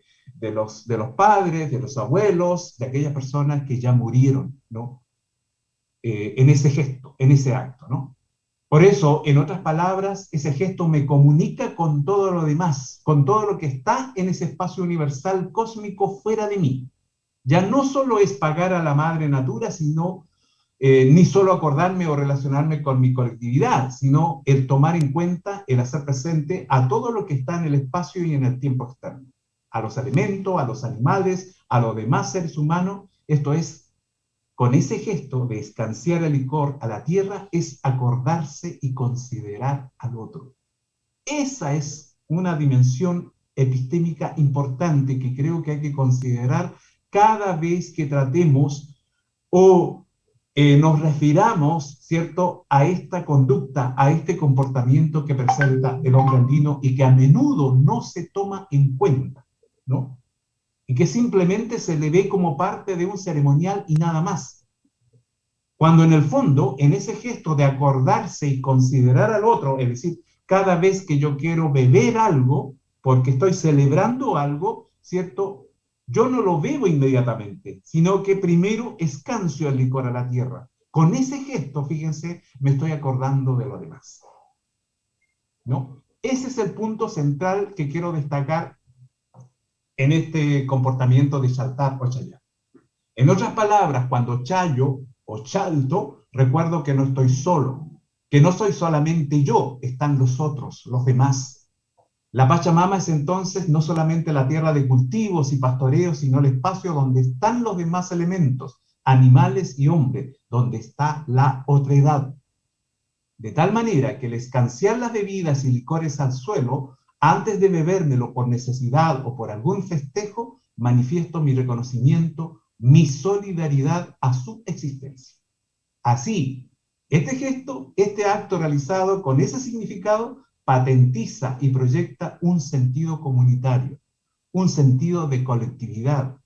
los padres, de los abuelos, de aquellas personas que ya murieron, ¿no? En ese gesto, en ese acto, ¿no? Por eso, en otras palabras, ese gesto me comunica con todo lo demás, con todo lo que está en ese espacio universal cósmico fuera de mí. Ya no solo es pagar a la madre natura, sino ni solo acordarme o relacionarme con mi colectividad, sino el tomar en cuenta, el hacer presente a todo lo que está en el espacio y en el tiempo externo, a los elementos, a los animales, a los demás seres humanos. Esto es, con ese gesto de escanciar el licor a la tierra, es acordarse y considerar al otro. Esa es una dimensión epistémica importante que creo que hay que considerar cada vez que tratemos o nos refiramos, ¿cierto?, a esta conducta, a este comportamiento que presenta el hombre andino y que a menudo no se toma en cuenta, ¿no? Y que simplemente se le ve como parte de un ceremonial y nada más. Cuando en el fondo, en ese gesto de acordarse y considerar al otro, es decir, cada vez que yo quiero beber algo, porque estoy celebrando algo, ¿cierto?, yo no lo bebo inmediatamente, sino que primero escancio el licor a la tierra. Con ese gesto, fíjense, me estoy acordando de lo demás, ¿no? Ese es el punto central que quiero destacar en este comportamiento de saltar o chayar. En otras palabras, cuando chayo o chalto, recuerdo que no estoy solo, que no soy solamente yo, están los otros, los demás. La Pachamama es entonces no solamente la tierra de cultivos y pastoreos, sino el espacio donde están los demás elementos, animales y hombres, donde está la otredad. De tal manera que el escanciar las bebidas y licores al suelo, antes de bebérmelo por necesidad o por algún festejo, manifiesto mi reconocimiento, mi solidaridad a su existencia. Así, Este gesto, este acto realizado con ese significado, patentiza y proyecta un sentido comunitario, un sentido de colectividad,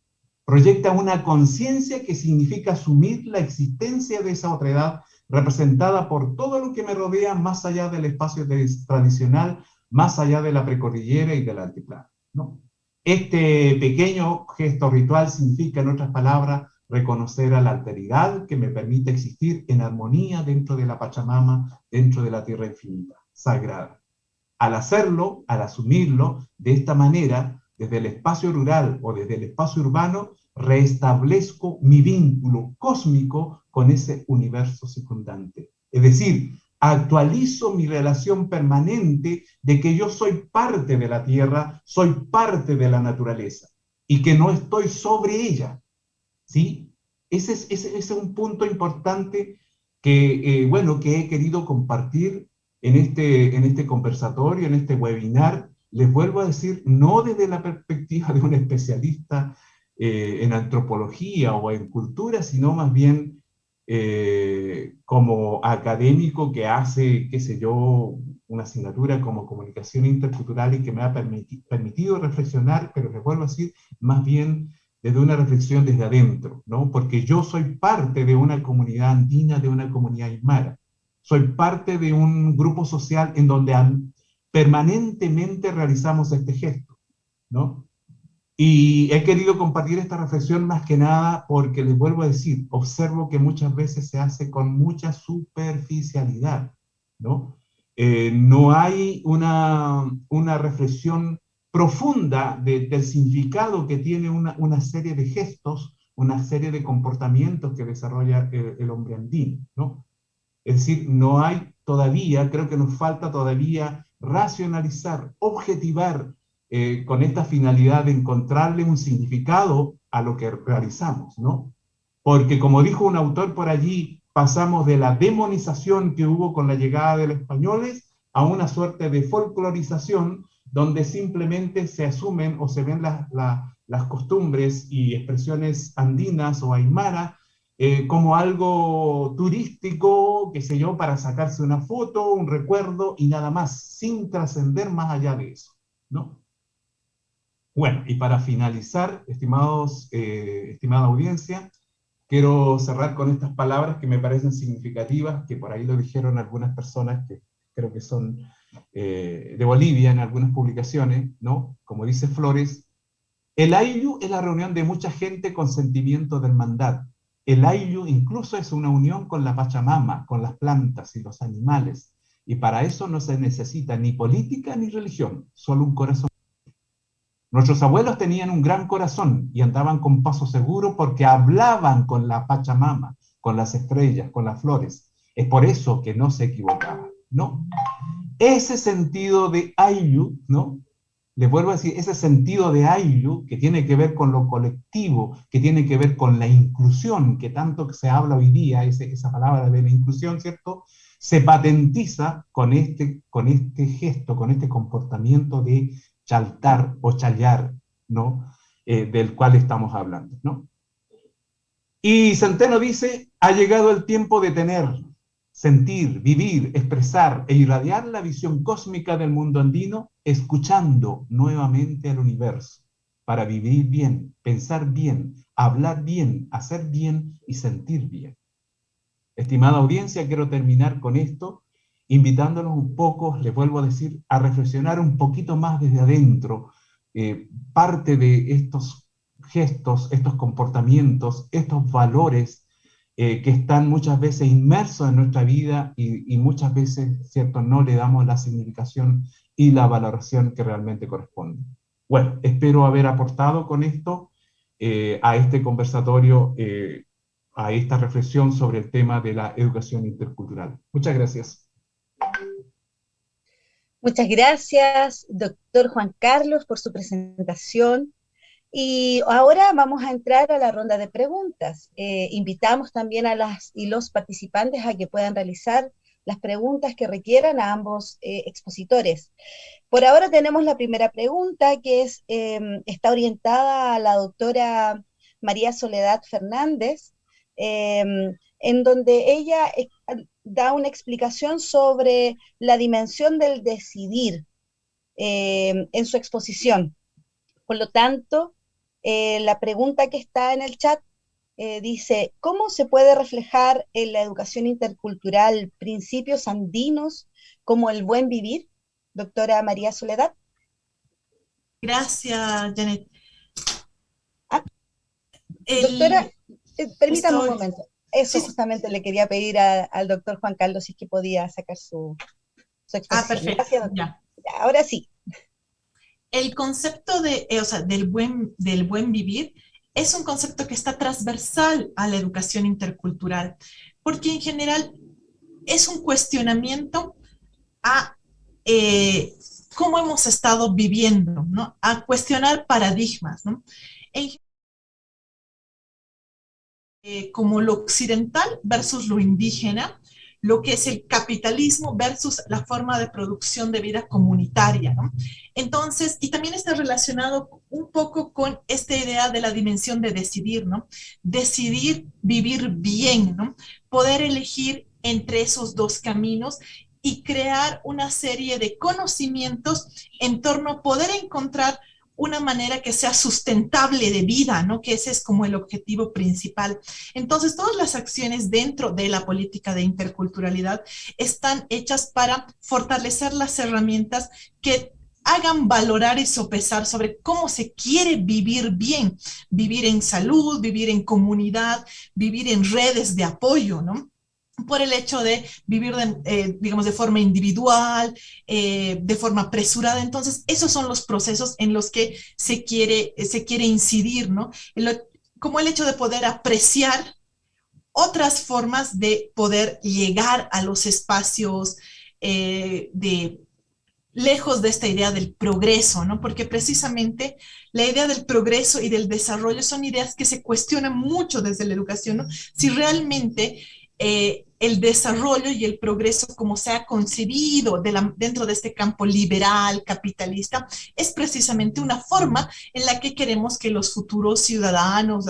proyecta una conciencia que significa asumir la existencia de esa otredad representada por todo lo que me rodea más allá del espacio tradicional, más allá de la precordillera y del altiplano, ¿no? Este pequeño gesto ritual significa, en otras palabras, reconocer a la alteridad que me permite existir en armonía dentro de la Pachamama, dentro de la tierra infinita, sagrada. Al hacerlo, al asumirlo, de esta manera, desde el espacio rural o desde el espacio urbano, restablezco mi vínculo cósmico con ese universo circundante. Es decir, actualizo mi relación permanente de que yo soy parte de la tierra, soy parte de la naturaleza y que no estoy sobre ella, ¿sí? Ese es un punto importante que, bueno, que he querido compartir en este conversatorio, en este webinar. Les vuelvo a decir, no desde la perspectiva de un especialista en antropología o en cultura, sino más bien como académico que hace, qué sé yo, una asignatura como comunicación intercultural y que me ha permitido reflexionar, pero les vuelvo a decir, más bien desde una reflexión desde adentro, ¿no? Porque yo soy parte de una comunidad andina, de una comunidad aymara. Soy parte de un grupo social en donde permanentemente realizamos este gesto, ¿no? Y he querido compartir esta reflexión más que nada porque les vuelvo a decir, observo que muchas veces se hace con mucha superficialidad, ¿no? No hay una reflexión profunda del significado que tiene una serie de gestos, una serie de comportamientos que desarrolla el hombre andino, ¿no? Es decir, no hay todavía, creo que nos falta todavía racionalizar, objetivar con esta finalidad de encontrarle un significado a lo que realizamos, ¿no? Porque como dijo un autor por allí, pasamos de la demonización que hubo con la llegada de los españoles a una suerte de folclorización donde simplemente se asumen o se ven las costumbres y expresiones andinas o aymaras como algo turístico, qué sé yo, para sacarse una foto, un recuerdo y nada más, sin trascender más allá de eso, ¿no? Bueno, y para finalizar, estimada audiencia, quiero cerrar con estas palabras que me parecen significativas, que por ahí lo dijeron algunas personas que creo que son de Bolivia en algunas publicaciones, ¿no? Como dice Flores, el Ayllu es la reunión de mucha gente con sentimiento de hermandad. El Ayllu incluso es una unión con la Pachamama, con las plantas y los animales. Y para eso no se necesita ni política ni religión, solo un corazón. Nuestros abuelos tenían un gran corazón y andaban con paso seguro porque hablaban con la Pachamama, con las estrellas, con las flores. Es por eso que no se equivocaban, ¿no? Ese sentido de Ayllu, ¿no? Les vuelvo a decir, ese sentido de Ayllu que tiene que ver con lo colectivo, que tiene que ver con la inclusión, que tanto que se habla hoy día, esa palabra de la inclusión, ¿cierto? Se patentiza con este gesto, con este comportamiento de chaltar o challar, ¿no? Del cual estamos hablando, ¿no? Y Centeno dice, ha llegado el tiempo de tener, sentir, vivir, expresar e irradiar la visión cósmica del mundo andino, escuchando nuevamente al universo, para vivir bien, pensar bien, hablar bien, hacer bien y sentir bien. Estimada audiencia, quiero terminar con esto, invitándolos un poco, les vuelvo a decir, a reflexionar un poquito más desde adentro, parte de estos gestos, estos comportamientos, estos valores que están muchas veces inmersos en nuestra vida y muchas veces, ¿cierto?, no le damos la significación y la valoración que realmente corresponde. Bueno, espero haber aportado con esto a este conversatorio, a esta reflexión sobre el tema de la educación intercultural. Muchas gracias. Muchas gracias, doctor Juan Carlos, por su presentación. Y ahora vamos a entrar a la ronda de preguntas. Invitamos también a las y los participantes a que puedan realizar las preguntas que requieran a ambos expositores. Por ahora tenemos la primera pregunta, que está orientada a la doctora María Soledad Fernández, en donde ella da una explicación sobre la dimensión del decidir en su exposición. Por lo tanto, la pregunta que está en el chat dice, ¿cómo se puede reflejar en la educación intercultural principios andinos como el buen vivir? Doctora María Soledad. Gracias, Janet. Ah, doctora, permítame un Estoy... momento. Eso Sí, justamente le quería pedir al doctor Juan Carlos si es que podía sacar su exposición. perfecto, Gracias, doctor. ya. Ya, ahora sí. El concepto de, o sea, del buen vivir es un concepto que está transversal a la educación intercultural, porque en general es un cuestionamiento a cómo hemos estado viviendo, ¿no? A cuestionar paradigmas, ¿no? En, como lo occidental versus lo indígena, lo que es el capitalismo versus la forma de producción de vida comunitaria, ¿no? Entonces, y también está relacionado un poco con esta idea de la dimensión de decidir, ¿no? Decidir vivir bien, ¿no? Poder elegir entre esos dos caminos y crear una serie de conocimientos en torno a poder encontrar una manera que sea sustentable de vida, ¿no? Que ese es como el objetivo principal. Entonces, todas las acciones dentro de la política de interculturalidad están hechas para fortalecer las herramientas que hagan valorar y sopesar sobre cómo se quiere vivir bien, vivir en salud, vivir en comunidad, vivir en redes de apoyo, ¿no? Por el hecho de vivir, digamos, de forma individual, de forma apresurada. Entonces, esos son los procesos en los que se quiere incidir, ¿no? Como el hecho de poder apreciar otras formas de poder llegar a los espacios de lejos de esta idea del progreso, ¿no? Porque precisamente la idea del progreso y del desarrollo son ideas que se cuestionan mucho desde la educación, ¿no? Si realmente el desarrollo y el progreso como se ha concebido dentro de este campo liberal, capitalista, es precisamente una forma en la que queremos que los futuros ciudadanos,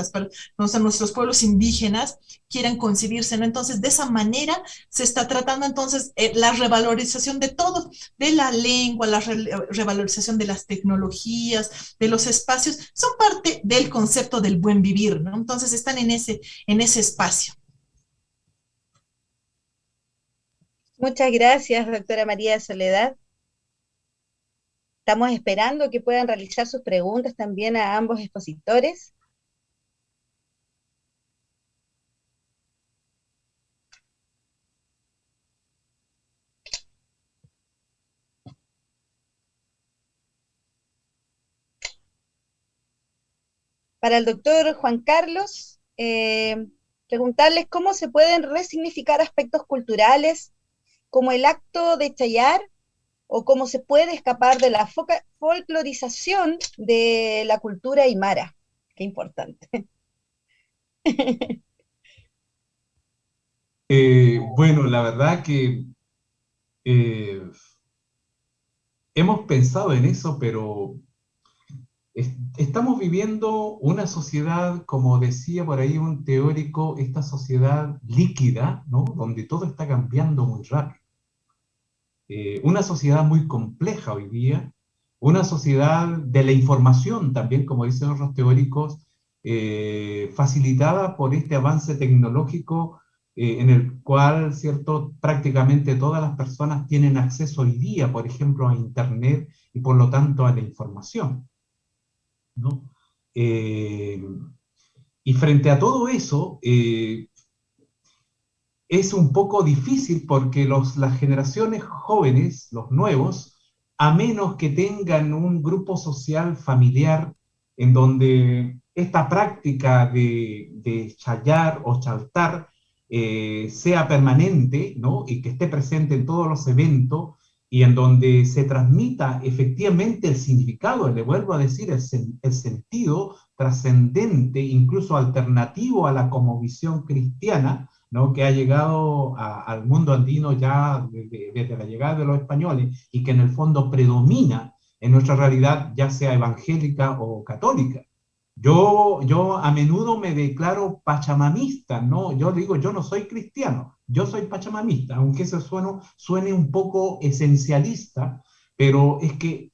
nuestros pueblos indígenas, quieran concebirse, ¿no? Entonces, de esa manera se está tratando entonces la revalorización de todo, de la lengua, la revalorización de las tecnologías, de los espacios, son parte del concepto del buen vivir, ¿no? Entonces están en ese espacio. Muchas gracias, doctora María Soledad. Estamos esperando que puedan realizar sus preguntas también a ambos expositores. Para el doctor Juan Carlos, preguntarles cómo se pueden resignificar aspectos culturales como el acto de chayar o cómo se puede escapar de la folclorización de la cultura aymara. Qué importante. Bueno, la verdad que eh, hemos pensado en eso, pero estamos viviendo una sociedad, como decía por ahí un teórico, esta sociedad líquida, ¿no? Donde todo está cambiando muy rápido. Una sociedad muy compleja hoy día, una sociedad de la información también, como dicen otros teóricos, facilitada por este avance tecnológico en el cual, ¿cierto?, prácticamente todas las personas tienen acceso hoy día, por ejemplo, a Internet y por lo tanto a la información, ¿no? Y frente a todo eso, es un poco difícil porque las generaciones jóvenes, los nuevos, a menos que tengan un grupo social familiar en donde esta práctica de chayar o chaltar sea permanente, ¿no? Y que esté presente en todos los eventos y en donde se transmita efectivamente el significado, le vuelvo a decir, el sentido trascendente, incluso alternativo a la cosmovisión cristiana, ¿no? Que ha llegado al mundo andino ya desde la llegada de los españoles y que en el fondo predomina en nuestra realidad, ya sea evangélica o católica, Yo a menudo me declaro pachamamista, ¿no? Yo digo, yo no soy cristiano, yo soy pachamamista, aunque eso suene un poco esencialista, pero es que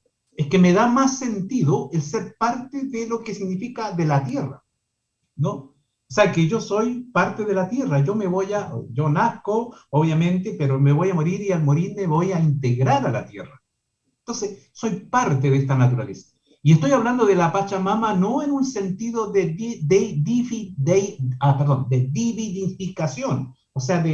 me da más sentido el ser parte de lo que significa de la tierra, ¿no? O sea, que yo soy parte de la tierra, yo nazco, obviamente, pero me voy a morir y al morir me voy a integrar a la tierra. Entonces, soy parte de esta naturaleza. Y estoy hablando de la Pachamama no en un sentido de dividificación, o sea,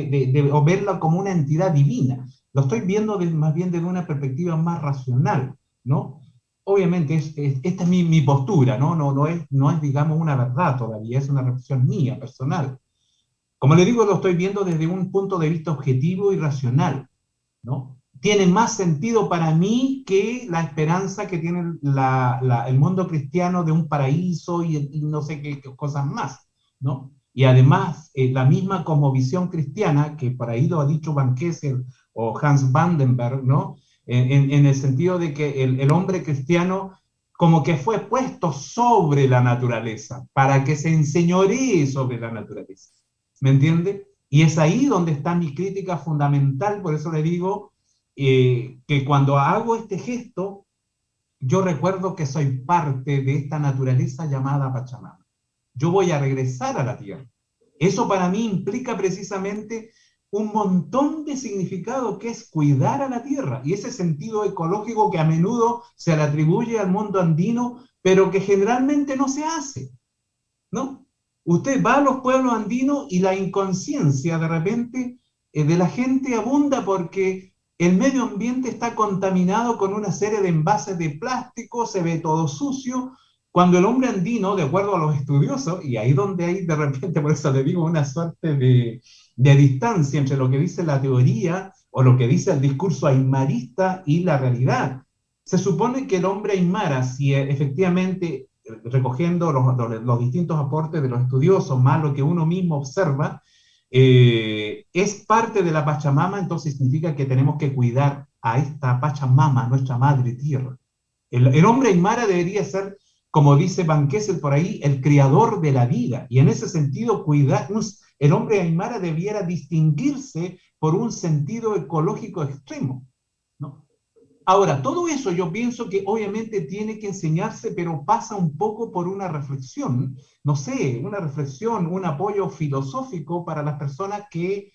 o verla como una entidad divina. Lo estoy viendo más bien desde una perspectiva más racional, ¿no? Obviamente, esta es mi postura, ¿no? No es, digamos, una verdad todavía, es una reflexión mía, personal. Como le digo, lo estoy viendo desde un punto de vista objetivo y racional, ¿no? Tiene más sentido para mí que la esperanza que tiene el mundo cristiano de un paraíso y no sé qué cosas más, ¿no? Y además, la misma cosmovisión cristiana, que por ahí lo ha dicho Van Kessel o Hans Vandenberg, ¿no? En el sentido de que el hombre cristiano como que fue puesto sobre la naturaleza, para que se enseñoree sobre la naturaleza. ¿Me entiende? Y es ahí donde está mi crítica fundamental, por eso le digo que cuando hago este gesto, yo recuerdo que soy parte de esta naturaleza llamada Pachamama. Yo voy a regresar a la tierra. Eso para mí implica precisamente un montón de significado que es cuidar a la tierra y ese sentido ecológico que a menudo se le atribuye al mundo andino, pero que generalmente no se hace, ¿no? Usted va a los pueblos andinos y la inconsciencia de repente de la gente abunda porque el medio ambiente está contaminado con una serie de envases de plástico, se ve todo sucio, cuando el hombre andino, de acuerdo a los estudiosos, y ahí donde hay de repente, por eso le digo, una suerte de distancia entre lo que dice la teoría o lo que dice el discurso aymarista y la realidad. Se supone que el hombre aymara, si efectivamente recogiendo los distintos aportes de los estudiosos, más lo que uno mismo observa, es parte de la Pachamama, entonces significa que tenemos que cuidar a esta Pachamama, nuestra madre tierra. El hombre aymara debería ser, como dice Van Kessel por ahí, el creador de la vida, y en ese sentido el hombre aymara debiera distinguirse por un sentido ecológico extremo, ¿no? Ahora, todo eso yo pienso que obviamente tiene que enseñarse, pero pasa un poco por una reflexión, no sé, una reflexión, un apoyo filosófico para las personas que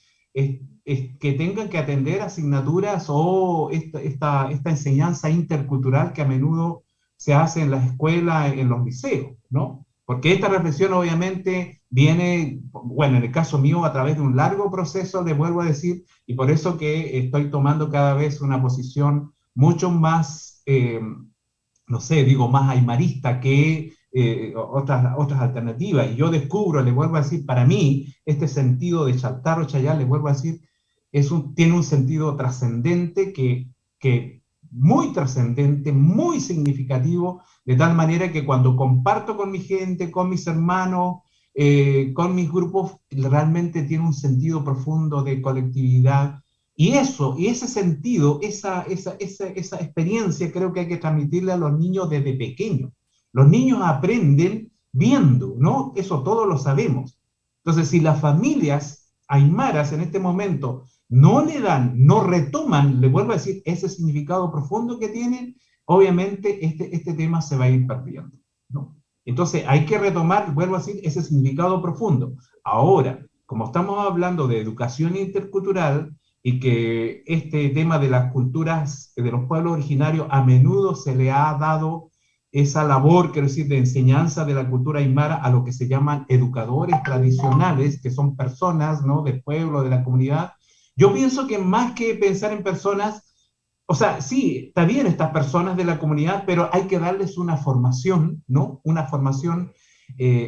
tengan que atender asignaturas o esta enseñanza intercultural que a menudo se hace en las escuelas, en los liceos, ¿no? Porque esta reflexión obviamente viene, bueno, en el caso mío, a través de un largo proceso, le vuelvo a decir, y por eso que estoy tomando cada vez una posición mucho más, no sé, digo, más aymarista que otras alternativas. Y yo descubro, le vuelvo a decir, para mí, este sentido de Chaltaro Chayán, le vuelvo a decir, tiene un sentido trascendente que muy trascendente, muy significativo, de tal manera que cuando comparto con mi gente, con mis hermanos, con mis grupos, realmente tiene un sentido profundo de colectividad, y ese sentido, esa experiencia creo que hay que transmitirle a los niños desde pequeños. Los niños aprenden viendo, ¿no? Eso todos lo sabemos. Entonces, si las familias aymaras en este momento no le dan, no retoman, le vuelvo a decir, ese significado profundo que tienen, obviamente este tema se va a ir perdiendo, ¿no? Entonces, hay que retomar, vuelvo a decir, ese significado profundo. Ahora, como estamos hablando de educación intercultural, y que este tema de las culturas de los pueblos originarios a menudo se le ha dado esa labor, quiero decir, de enseñanza de la cultura aymara a lo que se llaman educadores tradicionales, que son personas, ¿no?, del pueblo, de la comunidad. Yo pienso que más que pensar en personas, o sea, sí, está bien estas personas de la comunidad, pero hay que darles una formación, ¿no? Una formación,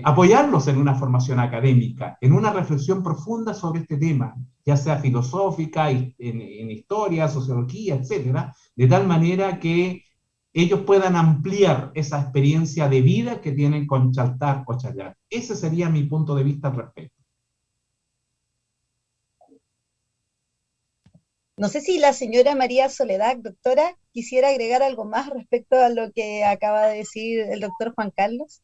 apoyarlos en una formación académica, en una reflexión profunda sobre este tema, ya sea filosófica, en historia, sociología, etcétera, de tal manera que ellos puedan ampliar esa experiencia de vida que tienen con Chaltar o Chayar. Ese sería mi punto de vista al respecto. No sé si la señora María Soledad, doctora, quisiera agregar algo más respecto a lo que acaba de decir el doctor Juan Carlos.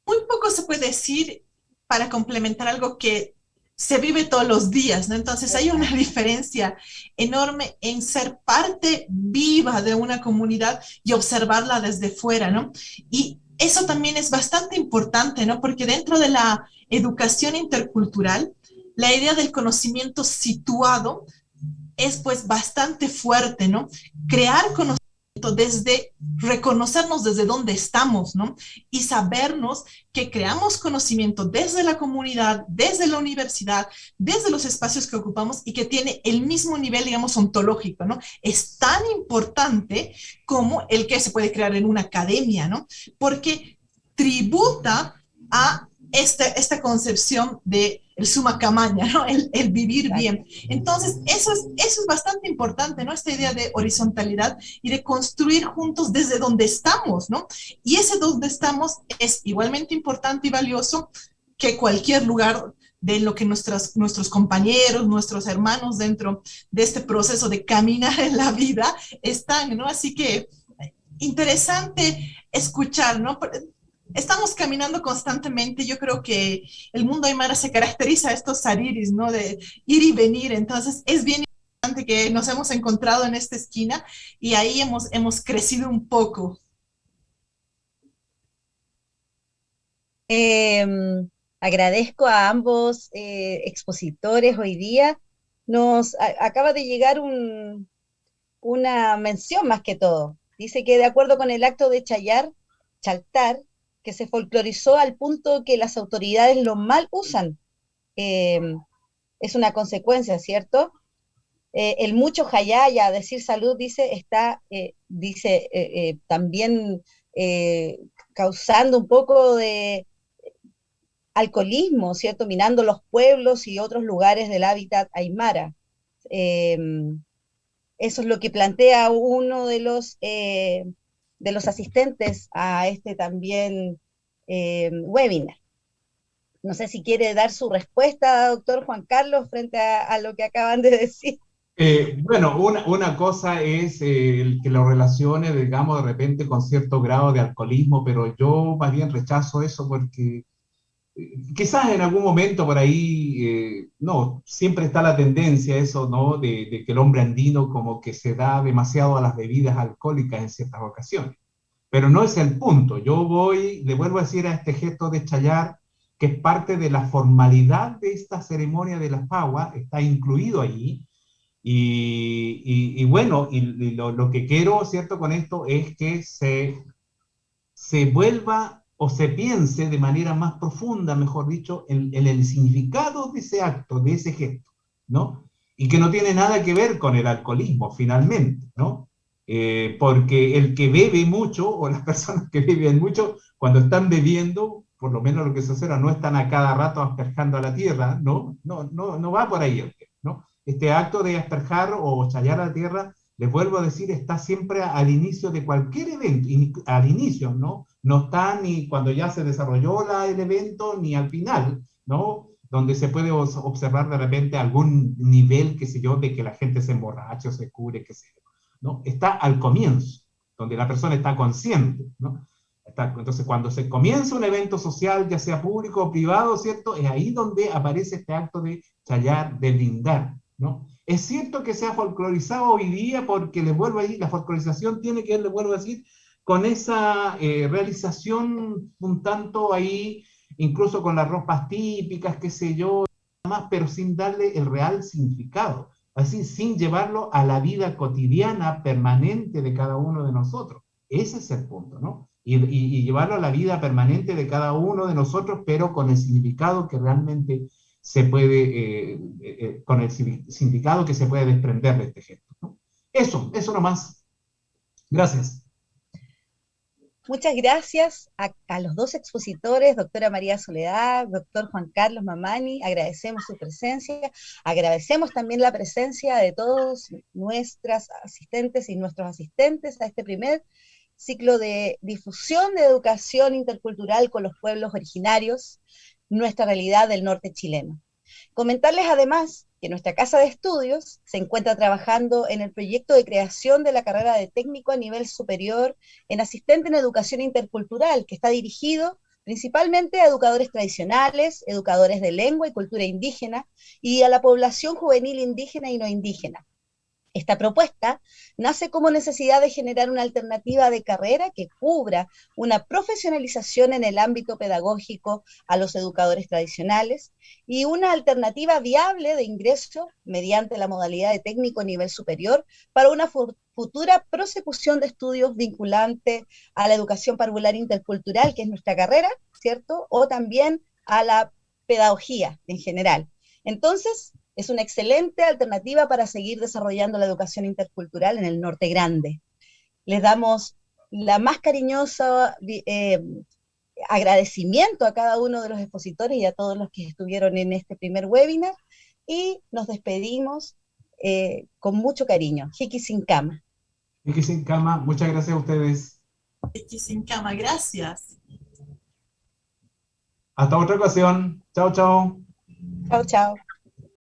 muy poco se puede decir para complementar algo que se vive todos los días, ¿no? Entonces hay una diferencia enorme en ser parte viva de una comunidad y observarla desde fuera, ¿no? Y eso también es bastante importante, ¿no? Porque dentro de la educación intercultural, la idea del conocimiento situado es pues bastante fuerte, ¿no? Crear conocimiento desde reconocernos desde dónde estamos, ¿no? Y sabernos que creamos conocimiento desde la comunidad, desde la universidad, desde los espacios que ocupamos y que tiene el mismo nivel, digamos, ontológico, ¿no? Es tan importante como el que se puede crear en una academia, ¿no? Porque tributa a esta concepción de el suma camaña, ¿no? El vivir bien. Entonces, eso es bastante importante, ¿no? Esta idea de horizontalidad y de construir juntos desde donde estamos, ¿no? Y ese donde estamos es igualmente importante y valioso que cualquier lugar de lo que nuestros compañeros, nuestros hermanos dentro de este proceso de caminar en la vida están, ¿no? Así que interesante escuchar, ¿no? Estamos caminando constantemente. Yo creo que el mundo aymara se caracteriza a estos sariris, ¿no? De ir y venir. Entonces, es bien importante que nos hemos encontrado en esta esquina y ahí hemos crecido un poco. Eh, Agradezco a ambos expositores hoy día. Acaba de llegar una mención más que todo. Dice que de acuerdo con el acto de Chaltar, que se folclorizó al punto que las autoridades lo mal usan, eh, es una consecuencia, ¿cierto? El mucho jayaya, decir salud, dice también eh, causando un poco de alcoholismo, ¿cierto? Minando los pueblos y otros lugares del hábitat aymara. Eh, Eso es lo que plantea uno de los asistentes a este también webinar. No sé si quiere dar su respuesta, doctor Juan Carlos, frente a lo que acaban de decir. Bueno, una cosa es el que lo relacione, digamos, de repente con cierto grado de alcoholismo, pero yo más bien rechazo eso porque quizás en algún momento por ahí, no, siempre está la tendencia eso, ¿no? De que el hombre andino como que se da demasiado a las bebidas alcohólicas en ciertas ocasiones. Pero no es el punto. Yo le vuelvo a decir a este gesto de chayar, que es parte de la formalidad de esta ceremonia de la fagua, está incluido allí. Y bueno, lo que quiero, ¿cierto?, con esto es que se vuelva o se piense de manera más profunda, mejor dicho, en el significado de ese acto, de ese gesto, ¿no? Y que no tiene nada que ver con el alcoholismo, finalmente, ¿no? Porque el que bebe mucho, o las personas que beben mucho, cuando están bebiendo, por lo menos lo que se observa, no están a cada rato asperjando a la tierra, ¿no? No va por ahí, ¿no? Este acto de asperjar o chayar a la tierra, les vuelvo a decir, está siempre al inicio de cualquier evento, al inicio, ¿no? No está ni cuando ya se desarrolló el evento, ni al final, ¿no? Donde se puede observar de repente algún nivel, qué sé yo, de que la gente se emborrache o se cure, qué sé yo, ¿no? Está al comienzo, donde la persona está consciente, ¿no? Entonces, cuando se comienza un evento social, ya sea público o privado, ¿cierto? Es ahí donde aparece este acto de chayar, de brindar, ¿no? Es cierto que se ha folclorizado hoy día porque, les vuelvo a decir, la folclorización tiene que ver, les vuelvo a decir, con esa realización un tanto ahí, incluso con las ropas típicas, qué sé yo, más, pero sin darle el real significado, así, sin llevarlo a la vida cotidiana permanente de cada uno de nosotros. Ese es el punto, ¿no? Y llevarlo a la vida permanente de cada uno de nosotros, pero con el significado que realmente se puede, con el significado que se puede desprender de este gesto, ¿no? Eso nomás. Gracias. Muchas gracias a los dos expositores, doctora María Soledad, doctor Juan Carlos Mamani. Agradecemos su presencia, agradecemos también la presencia de todos nuestras asistentes y nuestros asistentes a este primer ciclo de difusión de educación intercultural con los pueblos originarios, nuestra realidad del norte chileno. Comentarles además que nuestra casa de estudios se encuentra trabajando en el proyecto de creación de la carrera de técnico a nivel superior en asistente en educación intercultural, que está dirigido principalmente a educadores tradicionales, educadores de lengua y cultura indígena, y a la población juvenil indígena y no indígena. Esta propuesta nace como necesidad de generar una alternativa de carrera que cubra una profesionalización en el ámbito pedagógico a los educadores tradicionales y una alternativa viable de ingreso mediante la modalidad de técnico a nivel superior para una futura prosecución de estudios vinculante a la educación parvular intercultural, que es nuestra carrera, ¿cierto? O también a la pedagogía en general. Entonces, es una excelente alternativa para seguir desarrollando la educación intercultural en el Norte Grande. Les damos la más cariñosa agradecimiento a cada uno de los expositores y a todos los que estuvieron en este primer webinar, y nos despedimos con mucho cariño. Hiki sin cama. Hiki sin cama, muchas gracias a ustedes. Hiki sin cama, gracias. Hasta otra ocasión. Chao, chao. Chao, chao.